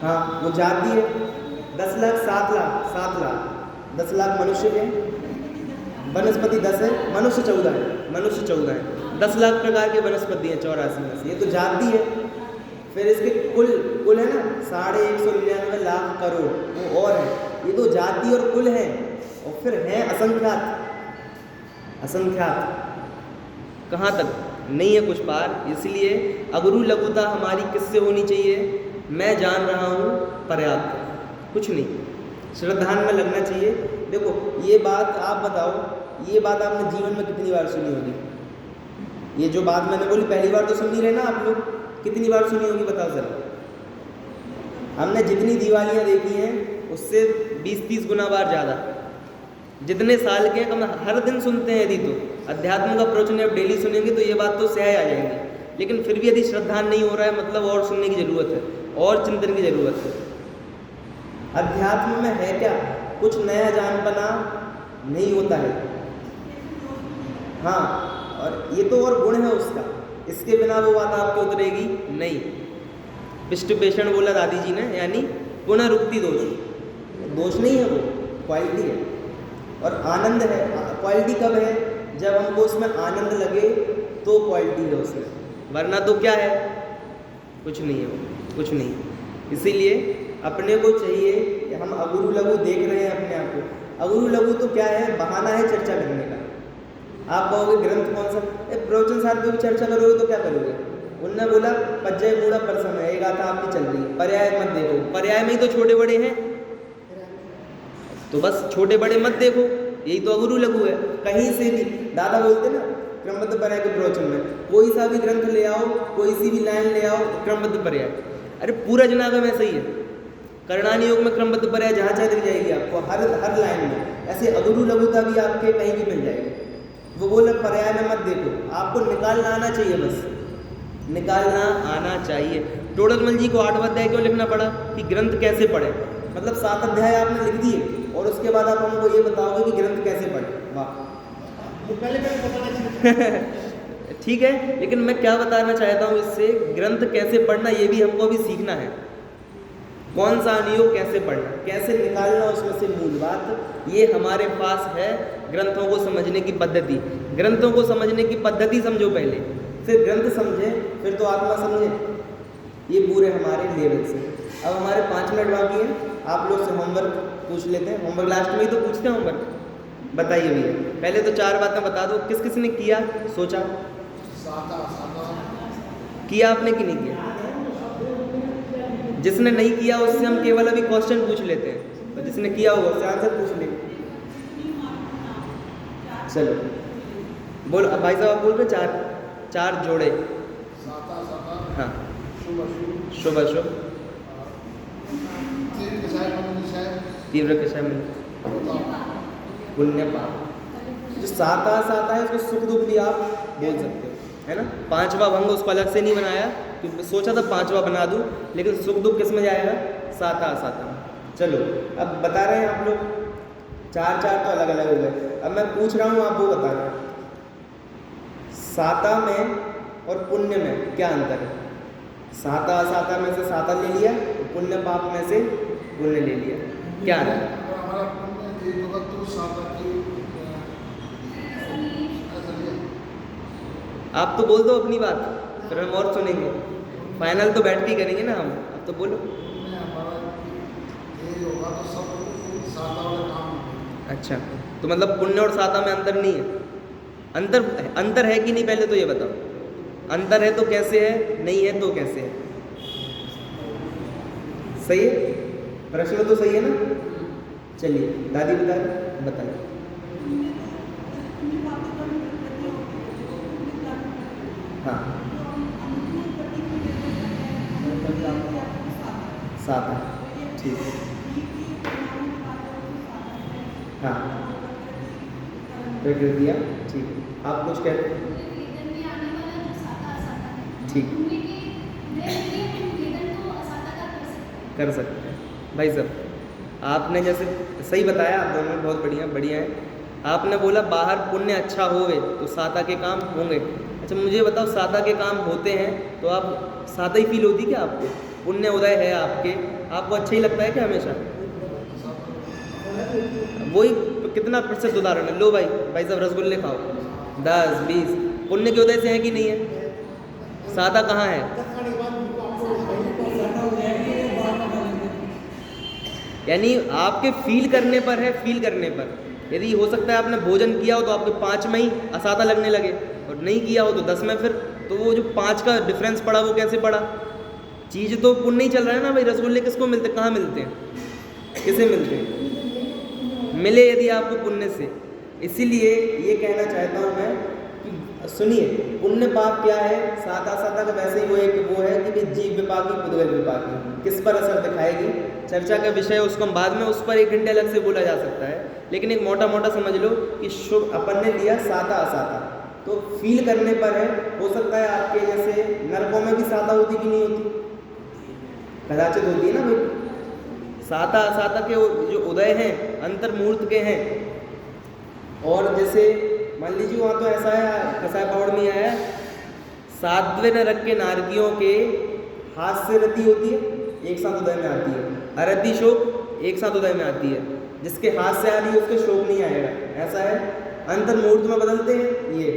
हाँ, वो जाति है। 10 लाख 7 लाख 10 लाख मनुष्य के, वनस्पति 10 है, मनुष्य 14 है। 10 लाख प्रकार के वनस्पति हैं 84 में से, ये तो जाति है। फिर इसके कुल है ना 199 लाख करोड़, वो और है। ये तो जाति और कुल है, और फिर है असंख्यात। कहाँ तक नहीं है कुछ पार। इसलिए अगुरु लघुता हमारी किससे होनी चाहिए? मैं जान रहा हूँ पर्याप्त, कुछ नहीं, श्रद्धान में लगना चाहिए। देखो ये बात आप बताओ, ये बात आपने जीवन में कितनी बार सुनी होगी? ये जो बात मैंने बोली पहली बार तो सुन नहीं रहे ना आप लोग, कितनी बार सुनी होगी बताओ जरा। हमने जितनी दिवालियाँ देखी हैं उससे 20-30 गुना बार ज़्यादा। जितने साल के हम हर दिन सुनते हैं, यदि तो अध्यात्म का प्रवचन अब डेली सुनेंगे तो ये बात तो सहज आ जाएंगी। लेकिन फिर भी यदि श्रद्धान नहीं हो रहा है, मतलब और सुनने की ज़रूरत है, और चिंतन की ज़रूरत है। अध्यात्म में है क्या, कुछ नया जान पाना नहीं होता है। हाँ, और ये तो और गुण है उसका, इसके बिना वो बात आपको उतरेगी नहीं। पिष्टपेषण बोला दादी जी ने, यानी पुनरुक्ति दोष नहीं है, वो क्वालिटी है। और आनंद है, क्वालिटी कब है? जब हमको उसमें आनंद लगे तो क्वालिटी है उसमें, वरना तो क्या है, कुछ नहीं है वो, कुछ नहीं। इसीलिए अपने को चाहिए कि हम अगुरु लघु देख रहे हैं अपने आप को। अगुरु लघु तो क्या है, बहाना है चर्चा करने का। आप कहोगे ग्रंथ कौन सा, प्रवचन साहब पे भी चर्चा करोगे तो क्या करोगे? उनने बोला पज्जय मूढ़ा परसम है, एक गाथा आपकी चल रही है, पर्याय मत देखो। पर्याय में ही तो छोटे बड़े हैं, तो बस छोटे बड़े मत देखो, यही तो अगुरु लघु है। कहीं से भी दादा बोलते ना क्रमबद्ध पर्याय के प्रवचन में, कोई सा भी ग्रंथ ले आओ, कोई सी भी लाइन ले आओ, क्रमबद्ध पर्याय। अरे पूरा जनागम ऐसा ही है, करणानी योग में क्रमबद्ध पर्याय जहाँ चाहे दिख जाएगी आपको, हर लाइन में। ऐसे अगुरु लघुता भी आपके कहीं भी मिल जाएगी। वो बोले पर्याय में मत देखो, आपको निकालना आना चाहिए, बस निकालना आना चाहिए। टोडरमल जी को 8वां अध्याय क्यों लिखना पड़ा कि ग्रंथ कैसे पढ़े? मतलब 7 अध्याय आपने लिख दिए और उसके बाद आप हमको ये बताओगे कि ग्रंथ कैसे पढ़े। वाह, ठीक है, लेकिन मैं क्या बताना चाहता हूँ इससे, ग्रंथ कैसे पढ़ना ये भी हमको अभी सीखना है। कौन सा अनुयोग कैसे पढ़ना, कैसे निकालना उसमें से मूल बात, ये हमारे पास है। ग्रंथों को समझने की पद्धति, ग्रंथों को समझने की पद्धति समझो पहले, फिर ग्रंथ समझे, फिर तो आत्मा समझे। ये पूरे हमारे लेवल से। अब हमारे 5 मिनट बाकी हैं, आप लोग से होमवर्क पूछ लेते हैं। होमवर्क लास्ट में ही तो पूछते हैं होमवर्क। बताइए भैया, पहले तो 4 बातें बता दो, किस किस ने किया, सोचा किया आपने कि नहीं किया? जिसने नहीं किया उससे हम केवल अभी क्वेश्चन पूछ लेते हैं, और जिसने किया होगा उससे आंसर पूछ ले। चलो बोल, अब भाई साहब आप बोल रहे 4 जोड़े। हाँ, शुभ अशुभ, तीव्र कषाय में पुण्य पाप। जो साता है उसको सुख दुख भी आप बोल सकते हो, है ना। 5वां भंग उसको अलग से नहीं बनाया, क्योंकि सोचा था 5वां बना दूं, लेकिन सुख दुख किस में जाएगा? साता। चलो अब बता रहे हैं आप लोग, 4 तो अलग अलग हो गए। अब मैं पूछ रहा हूँ, आप वो बताना, साता में और पुण्य में क्या अंतर है? साता में से साता ले लिया, पुण्य पाप में से पुण्य ले लिया, क्या अंतर? आप तो बोल दो अपनी बात, फिर हम और सुनेंगे। फाइनल तो बैठ के करेंगे ना हम, अब तो बोलो। अच्छा, तो मतलब पुण्य और साता में अंतर नहीं है? अंतर है कि नहीं, पहले तो ये बताओ। अंतर है तो कैसे है, नहीं है तो कैसे है? सही है, प्रश्न तो सही है ना? चलिए दादी बताइए। हाँ, 7 है, ठीक है। हाँ, प्रकृतियाँ, ठीक है। आप कुछ कहते हैं? ठीक, कर सकते हैं भाई साहब। आपने जैसे सही बताया, आप दोनों बहुत बढ़िया है। आपने बोला बाहर पुण्य अच्छा होवे तो साता के काम होंगे। अच्छा मुझे बताओ, साता के काम होते हैं तो आप साता ही फील होती क्या आपको? पुण्य उदय है आपको अच्छा ही लगता है क्या हमेशा? वही कितना प्रतिशत उदाहरण है। लो भाई साहब रसगुल्ले खाओ, 10 20 पुण्य के उदय से है कि नहीं है? साता कहाँ है? यानी आपके फील करने पर है, फील करने पर। यदि हो सकता है आपने भोजन किया हो तो आपके 5 में ही असाता लगने लगे, और नहीं किया हो तो 10 में। फिर तो वो जो 5 का डिफरेंस पड़ा वो कैसे पड़ा? चीज़ तो पुण्य ही चल रहा है ना भाई। रसगुल्ले किसको मिलते, कहाँ मिलते हैं, किसे मिलते हैं? मिले यदि आपको पुण्य से। इसीलिए ये कहना चाहता हूँ मैं कि सुनिए, पुण्य पाप क्या है? साता का वैसे ही वो है कि जीव विपाकी पुद्गल विपाकी किस पर असर दिखाएगी, चर्चा का विषय है, उसको हम बाद में उस पर 1 घंटे अलग से बोला जा सकता है। लेकिन एक मोटा समझ लो कि शुभ अपन ने लिया साता असाता, तो फील करने पर है। हो सकता है आपके जैसे नरकों में भी साता होती कि नहीं होती? कदाचित होती है ना भाई। साता असाता के जो उदय हैं अंतर्मूर्त के हैं। और जैसे मान लीजिए वहाँ तो ऐसा है, कसाय पावड़ में आया, 7वें नरक के नारकियों के हाथ से रति होती है, एक साथ उदय में आती है। अरति शोक एक साथ उदय में आती है। जिसके हाथ से आ रही है उसके शोक नहीं आएगा, ऐसा है। अंतर्मूर्त में बदलते हैं ये।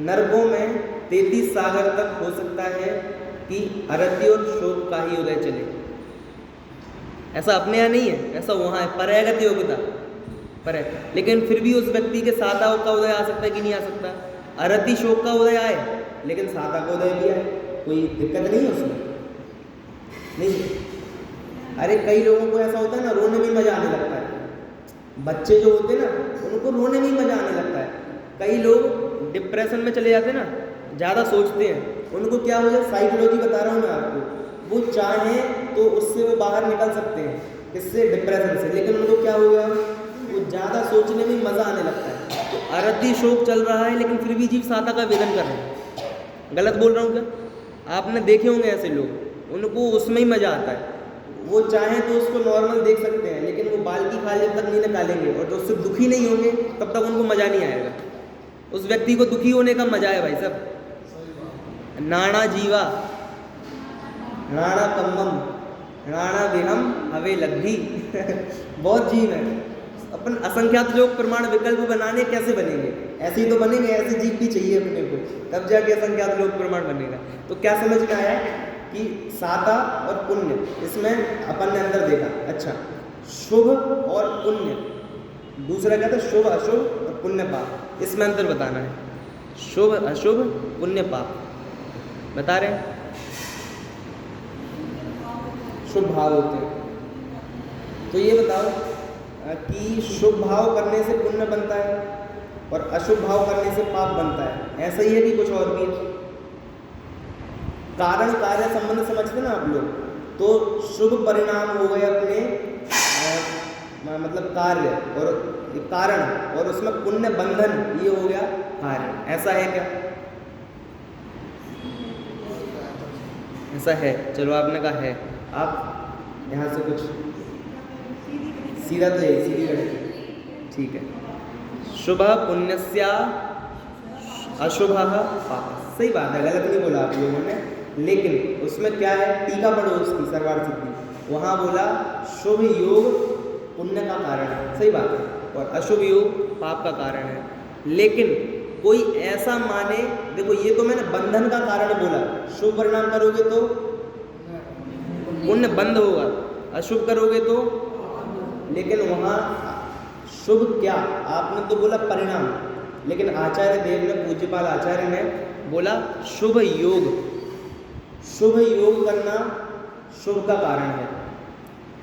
नरकों में 33 सागर तक हो सकता है कि अरति और शोक का ही उदय चले। ऐसा अपने यहाँ नहीं है, ऐसा वहाँ है, परैगति योग्यता पर है। लेकिन फिर भी उस व्यक्ति के साता का उदय आ सकता है कि नहीं आ सकता? अरति शोक का उदय आए लेकिन साता का उदय भी आए, कोई दिक्कत नहीं है उसमें, नहीं। अरे कई लोगों को ऐसा होता है ना, रोने में मजा आने लगता है। बच्चे जो होते हैं ना, उनको रोने में ही मजा आने लगता है। कई लोग डिप्रेशन में चले जाते हैं ना, ज़्यादा सोचते हैं, उनको क्या हो जाए, साइकोलॉजी बता रहा हूँ मैं आपको। वो चाहें तो उससे वो बाहर निकल सकते हैं, इससे, डिप्रेशन से। लेकिन उनको क्या हो गया, वो ज़्यादा सोचने में मज़ा आने लगता है। तो अरति शोक चल रहा है लेकिन फिर भी जीव साता का वेदन कर रहे हैं। गलत बोल रहा हूँ क्या? आपने देखे होंगे ऐसे लोग, उनको उसमें ही मज़ा आता है। वो चाहें तो उसको नॉर्मल देख सकते हैं, लेकिन वो बाल की खाल जब तक नहीं निकालेंगे और जो उससे दुखी नहीं होंगे तब तक उनको मज़ा नहीं आएगा। उस व्यक्ति को दुखी होने का मज़ा है भाई साहब। नाना जीवा राणा कम्मम राणा विहम हवे लग्धी बहुत जीव है। अपन असंख्यात लोग प्रमाण विकल्प बनाने कैसे बनेंगे? ऐसे ही तो बनेंगे, ऐसे जीव भी चाहिए अपने को, तब जाके असंख्यात लोग प्रमाण बनेगा। तो क्या समझ में आया कि साता और पुण्य, इसमें अपन ने अंदर देखा। अच्छा, शुभ और पुण्य, दूसरा क्या था, शुभ अशुभ और पुण्य पाप, इसमें अंतर बताना है। शुभ अशुभ पुण्य पाप बता रहे हैं। शुभ भाव होते हैं, तो ये बताओ कि शुभ भाव करने से पुण्य बनता है और अशुभ भाव करने से पाप बनता है, ऐसा ही है कि कुछ और भी है? कारण कार्य संबंध समझते ना आप लोग, तो शुभ परिणाम हो गए अपने मतलब कार्य और कारण, और उसमें पुण्य बंधन, ये हो गया कार्य। ऐसा है क्या? ऐसा है, चलो आपने कहा है। आप यहाँ से कुछ सीधा तो है, सीधी लड़की, ठीक है। शुभ पुण्यस्या अशुभ पाप, सही बात है, गलत नहीं बोला आप लोगों ने। लेकिन उसमें क्या है, टीका पढ़ो उसकी सर्वार्थ सिद्धि, वहाँ बोला शुभ योग पुण्य का कारण है, सही बात है, और अशुभ योग पाप का कारण है। लेकिन कोई ऐसा माने, देखो ये तो मैंने बंधन का कारण बोला, शुभ परिणाम करोगे तो पुण्य बंद होगा, अशुभ करोगे तो, लेकिन वहाँ शुभ क्या, आपने तो बोला परिणाम, लेकिन आचार्य देव ने, पूज्यपाल आचार्य ने बोला शुभ योग, शुभ योग करना शुभ का कारण है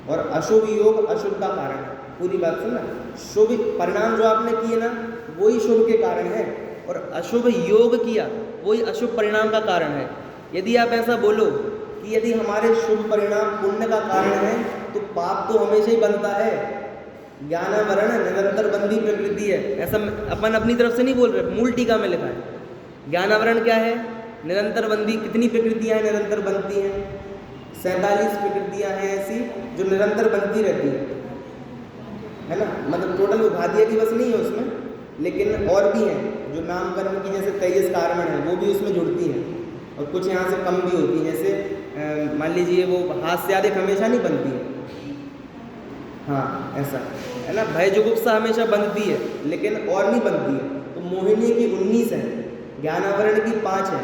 और अशुभ योग अशुभ का कारण है। पूरी बात सुनना, शुभ परिणाम जो आपने किए ना वही शुभ के कारण है और अशुभ योग किया वही अशुभ परिणाम का कारण है। यदि आप ऐसा बोलो कि यदि हमारे शुभ परिणाम पुण्य का कारण है तो पाप तो हमेशा ही बनता है। ज्ञानावरण निरंतर बंदी प्रकृति है, ऐसा अपन अपनी तरफ से नहीं बोल रहे, मूल टीका में लिखा है। ज्ञानावरण क्या है? निरंतर बंदी। कितनी प्रकृतियां हैं निरंतर बनती हैं? 47 प्रकृतियां हैं ऐसी जो निरंतर बनती रहती है ना। मतलब टोटल उपाधियाँ की बस नहीं है उसमें, लेकिन और भी हैं जो नाम कर्म की, जैसे 23 कार्बन है वो भी उसमें जुड़ती हैं और कुछ यहाँ से कम भी होती हैं। जैसे मान लीजिए वो हास्यादिक हमेशा नहीं बनती है, हाँ ऐसा है ना। भय जुगुप्सा हमेशा बनती है लेकिन और नहीं बनती है। तो मोहिनी की 19 है, ज्ञानावरण की 5 है,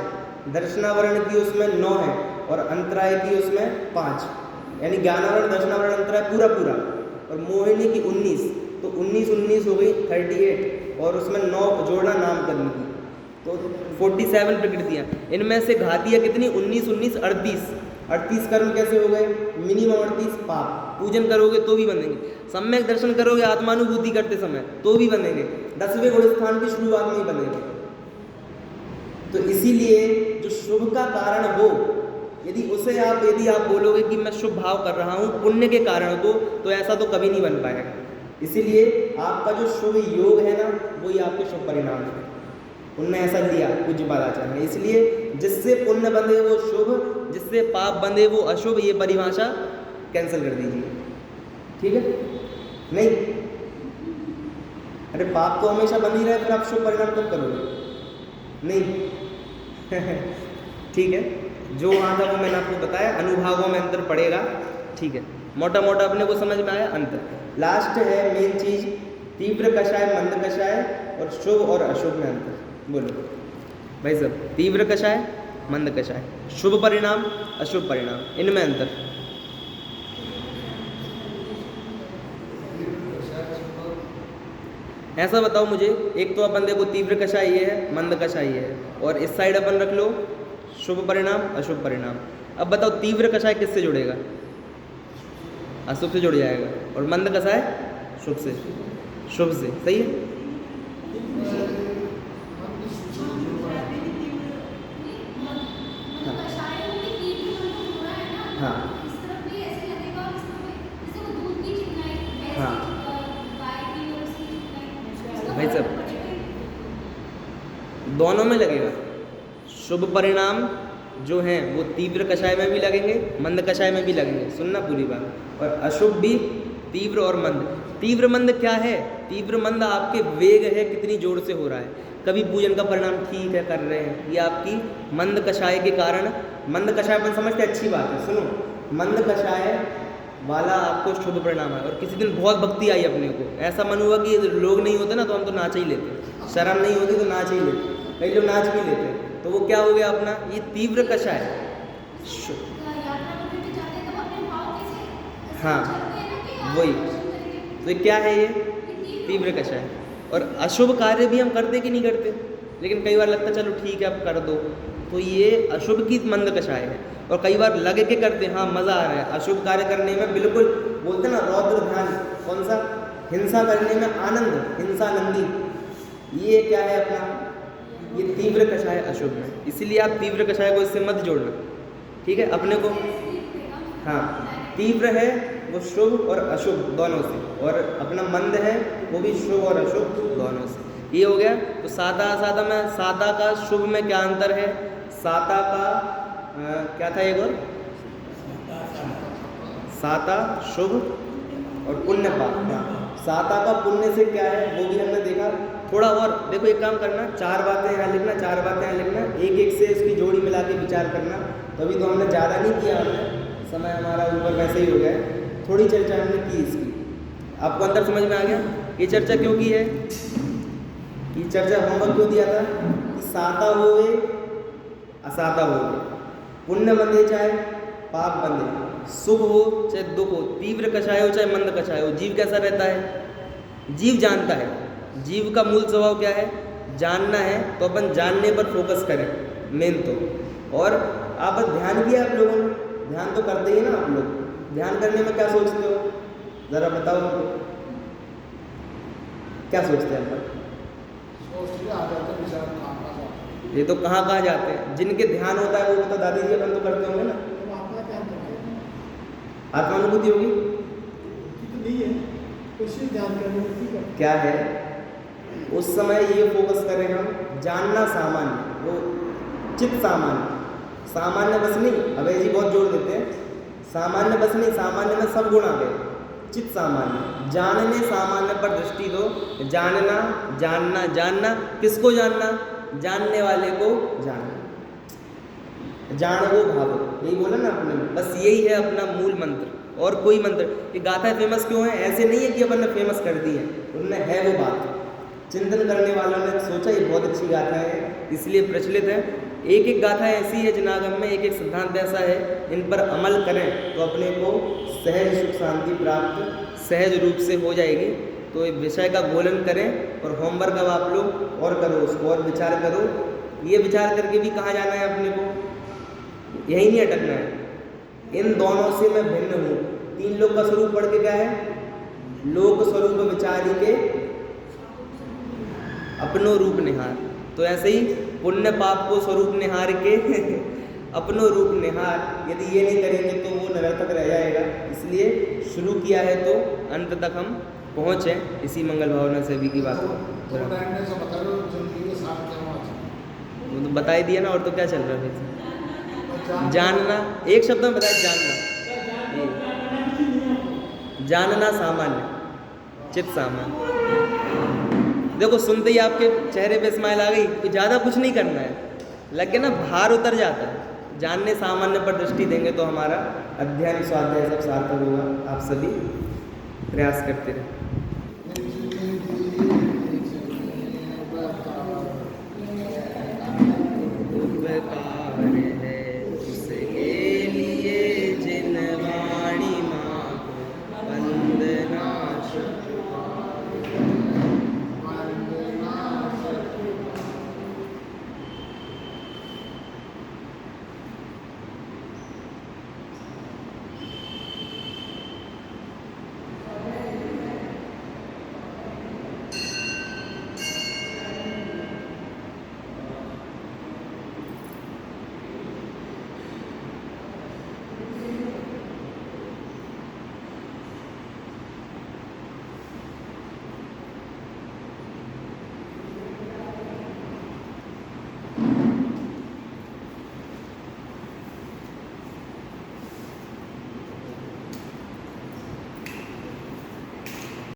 दर्शनावरण की उसमें 9 है और अंतराय की उसमें 5, यानी ज्ञानावरण दर्शनावरण अंतराय पूरा पूरा, और मोहिनी की 19, तो 19 हो गई 38 और उसमें 9 जोड़ना नाम कर्म की, तो 47 प्रकृतियाँ। इनमें से घातियाँ कितनी? 19 38 कर्म कैसे हो गए? मिनिमम 38 पाप। पूजन करोगे तो भी बनेंगे, सम्यक दर्शन करोगे आत्मानुभूति करते समय तो भी बनेंगे, 10वें गुण स्थान की शुरुआत में ही बनेंगे। तो इसीलिए जो शुभ का कारण हो, यदि आप बोलोगे कि मैं शुभ भाव कर रहा हूँ पुण्य के कारण को, तो ऐसा तो कभी नहीं बन पाएगा। इसीलिए आपका जो शुभ योग है ना वही आपके शुभ परिणाम है। उनने ऐसा दिया पूज्यपाल आचार्य ने। इसलिए जिससे पुण्य बंधे वो शुभ, जिससे पाप बंधे वो अशुभ, ये परिभाषा कैंसिल कर दीजिए, ठीक है? नहीं, अरे पाप तो हमेशा बन ही रहा है, फिर आप शुभ परिणाम कब करोगे? नहीं ठीक है, जो वहाँ था वो मैंने आपको बताया, अनुभागों में अंतर पड़ेगा, ठीक है? मोटा मोटा अपने को समझ में आया अंतर। लास्ट है मेन चीज, तीव्र कषाय मंद कषाय और शुभ और अशुभ में अंतर। बोलो भाई साहब, तीव्र कषाय मंद कषाय, शुभ परिणाम अशुभ परिणाम, इनमें अंतर। ऐसा बताओ मुझे, एक तो अपन देखो तीव्र कषाय ये है, मंद कषाय ये है, और इस साइड अपन रख लो शुभ परिणाम अशुभ परिणाम। अब बताओ तीव्र कषाय किससे जुड़ेगा? अशुभ से जुड़ जाएगा, और मंद कषाय शुभ से, शुभ से, सही है? हाँ हाँ भाई साहब, दोनों में लगेगा। शुभ परिणाम जो हैं वो तीव्र कषाय में भी लगेंगे, मंद कषाय में भी लगेंगे, सुनना पूरी बात। और अशुभ भी तीव्र और मंद। तीव्र मंद क्या है? तीव्र मंद आपके वेग है, कितनी जोर से हो रहा है। कभी पूजन का परिणाम ठीक है कर रहे हैं, ये आपकी मंद कषाय के कारण। मंद कषाय अपन समझते अच्छी बात है, सुनो, मंद कषाय वाला आपको शुभ परिणाम है। और किसी दिन बहुत भक्ति आई अपने को, ऐसा मन हुआ कि लोग नहीं होते ना तो हम तो नाच ही लेते, शर्म नहीं होती तो नाच ही लेते, कई लोग नाच भी लेते, तो वो क्या हो गया अपना, ये तीव्र कषाय। हाँ वही, तो ये क्या है? ये तीव्र कषाय। और अशुभ कार्य भी हम करते कि नहीं करते, लेकिन कई बार लगता चलो ठीक है अब कर दो, तो ये अशुभ की मंद कषाय है। और कई बार लगे के करते, हाँ मज़ा आ रहा है, अशुभ कार्य करने में बिल्कुल बोलते ना रौद्र ध्यान, कौन सा? हिंसा करने में आनंद, हिंसानंदी, ये क्या है अपना? ये तीव्र कषाय अशुभ में। इसीलिए आप तीव्र कषाय को इससे मत जोड़ना, ठीक है? अपने को हाँ, तीव्र है वो शुभ और अशुभ दोनों से, और अपना मंद है वो भी शुभ और अशुभ दोनों से। ये हो गया। तो सादा सादा में, सादा का शुभ में क्या अंतर है? सादा का क्या था एक और? साता शुभ और पुण्य पाप। साता का पुण्य से क्या है वो भी हमने देखा। थोड़ा और देखो, एक काम करना, 4 बातें यहाँ लिखना, 4 बातें यहाँ लिखना, एक एक से इसकी जोड़ी मिला के विचार करना। तभी तो हमने ज़्यादा नहीं किया, हमने समय हमारा ऊपर वैसे ही हो गया है, थोड़ी चर्चा हमने की इसकी। आपको अंदर समझ में आ गया ये चर्चा क्यों की है? ये चर्चा होमवर्क क्यों दिया था कि साता हो असाता हो, पुण्य बंधे चाहे पाप बंधे, शुभ हो चाहे दुख हो, तीव्र कषाय हो चाहे मंद कषाय हो, जीव कैसा रहता है? जीव जानता है, जीव का मूल स्वभाव क्या है? जानना है तो अपन जानने पर फोकस करें मेन तो। और आप ध्यान किया आप लोगों ने, ध्यान तो करते ही ना आप लोग। ध्यान करने में क्या सोचते हो, ज़रा बताओ हमको, क्या सोचते हैं अपन? ये तो कहाँ जाते हैं, जिनके ध्यान होता है वो तो दादी जी अपन तो करते होंगे ना। आत्मानुभूति होगी क्या है, उस समय ये फोकस करें हम, जानना सामान्य, वो चित्त सामान्य, सामान्य बस नहीं, अभय जी बहुत जोर देते हैं, सामान्य बस नहीं, सामान्य में सब गुण आ गए, चित्त सामान्य, जानने सामान्य पर दृष्टि दो, जानना, जानना, जानना, किसको जानना, जानने वाले को जानना, जानो भावो, यही बोला ना आपने, बस यही है अपना मूल मंत्र, और कोई मंत्र। ये गाथा फेमस क्यों है, ऐसे नहीं है कि अपन ने फेमस कर दी है, उनमें है वो बात, चिंतन करने वालों ने सोचा ये बहुत अच्छी गाथा है इसलिए प्रचलित है। एक एक गाथा ऐसी है जनागम में, एक एक सिद्धांत ऐसा है, इन पर अमल करें तो अपने को सहज सुख शांति प्राप्त सहज रूप से हो जाएगी। तो इस विषय का गोलन करें और होमवर्क अब आप लोग और करो, उसको और विचार करो। ये विचार करके भी कहाँ जाना है अपने को, यही नहीं अटकना है, इन दोनों से मैं भिन्न हूँ। तीन लोक का स्वरूप पढ़ के क्या है, लोक स्वरूप विचारी के अपनो रूप निहार। तो ऐसे ही पुण्य पाप को स्वरूप निहार के अपनो रूप निहार, यदि ये नहीं करेंगे तो वो निरर्थक रह जाएगा। इसलिए शुरू किया है तो अंत तक हम पहुँचे, इसी मंगल भावना से भी की बात को वो तो बता ही दिया ना, और तो क्या चल रहा है फिर जानना, एक शब्द में बताया, जानना, जानना सामान्य, चित्त सामान्य। देखो सुनते ही आपके चेहरे पे स्माइल आ गई, तो ज़्यादा कुछ नहीं करना है, लग गया ना, भार उतर जाता है। जानने सामान्य पर दृष्टि देंगे तो हमारा अध्ययन स्वाध्याय सब सार्थक होगा। आप सभी प्रयास करते रहें।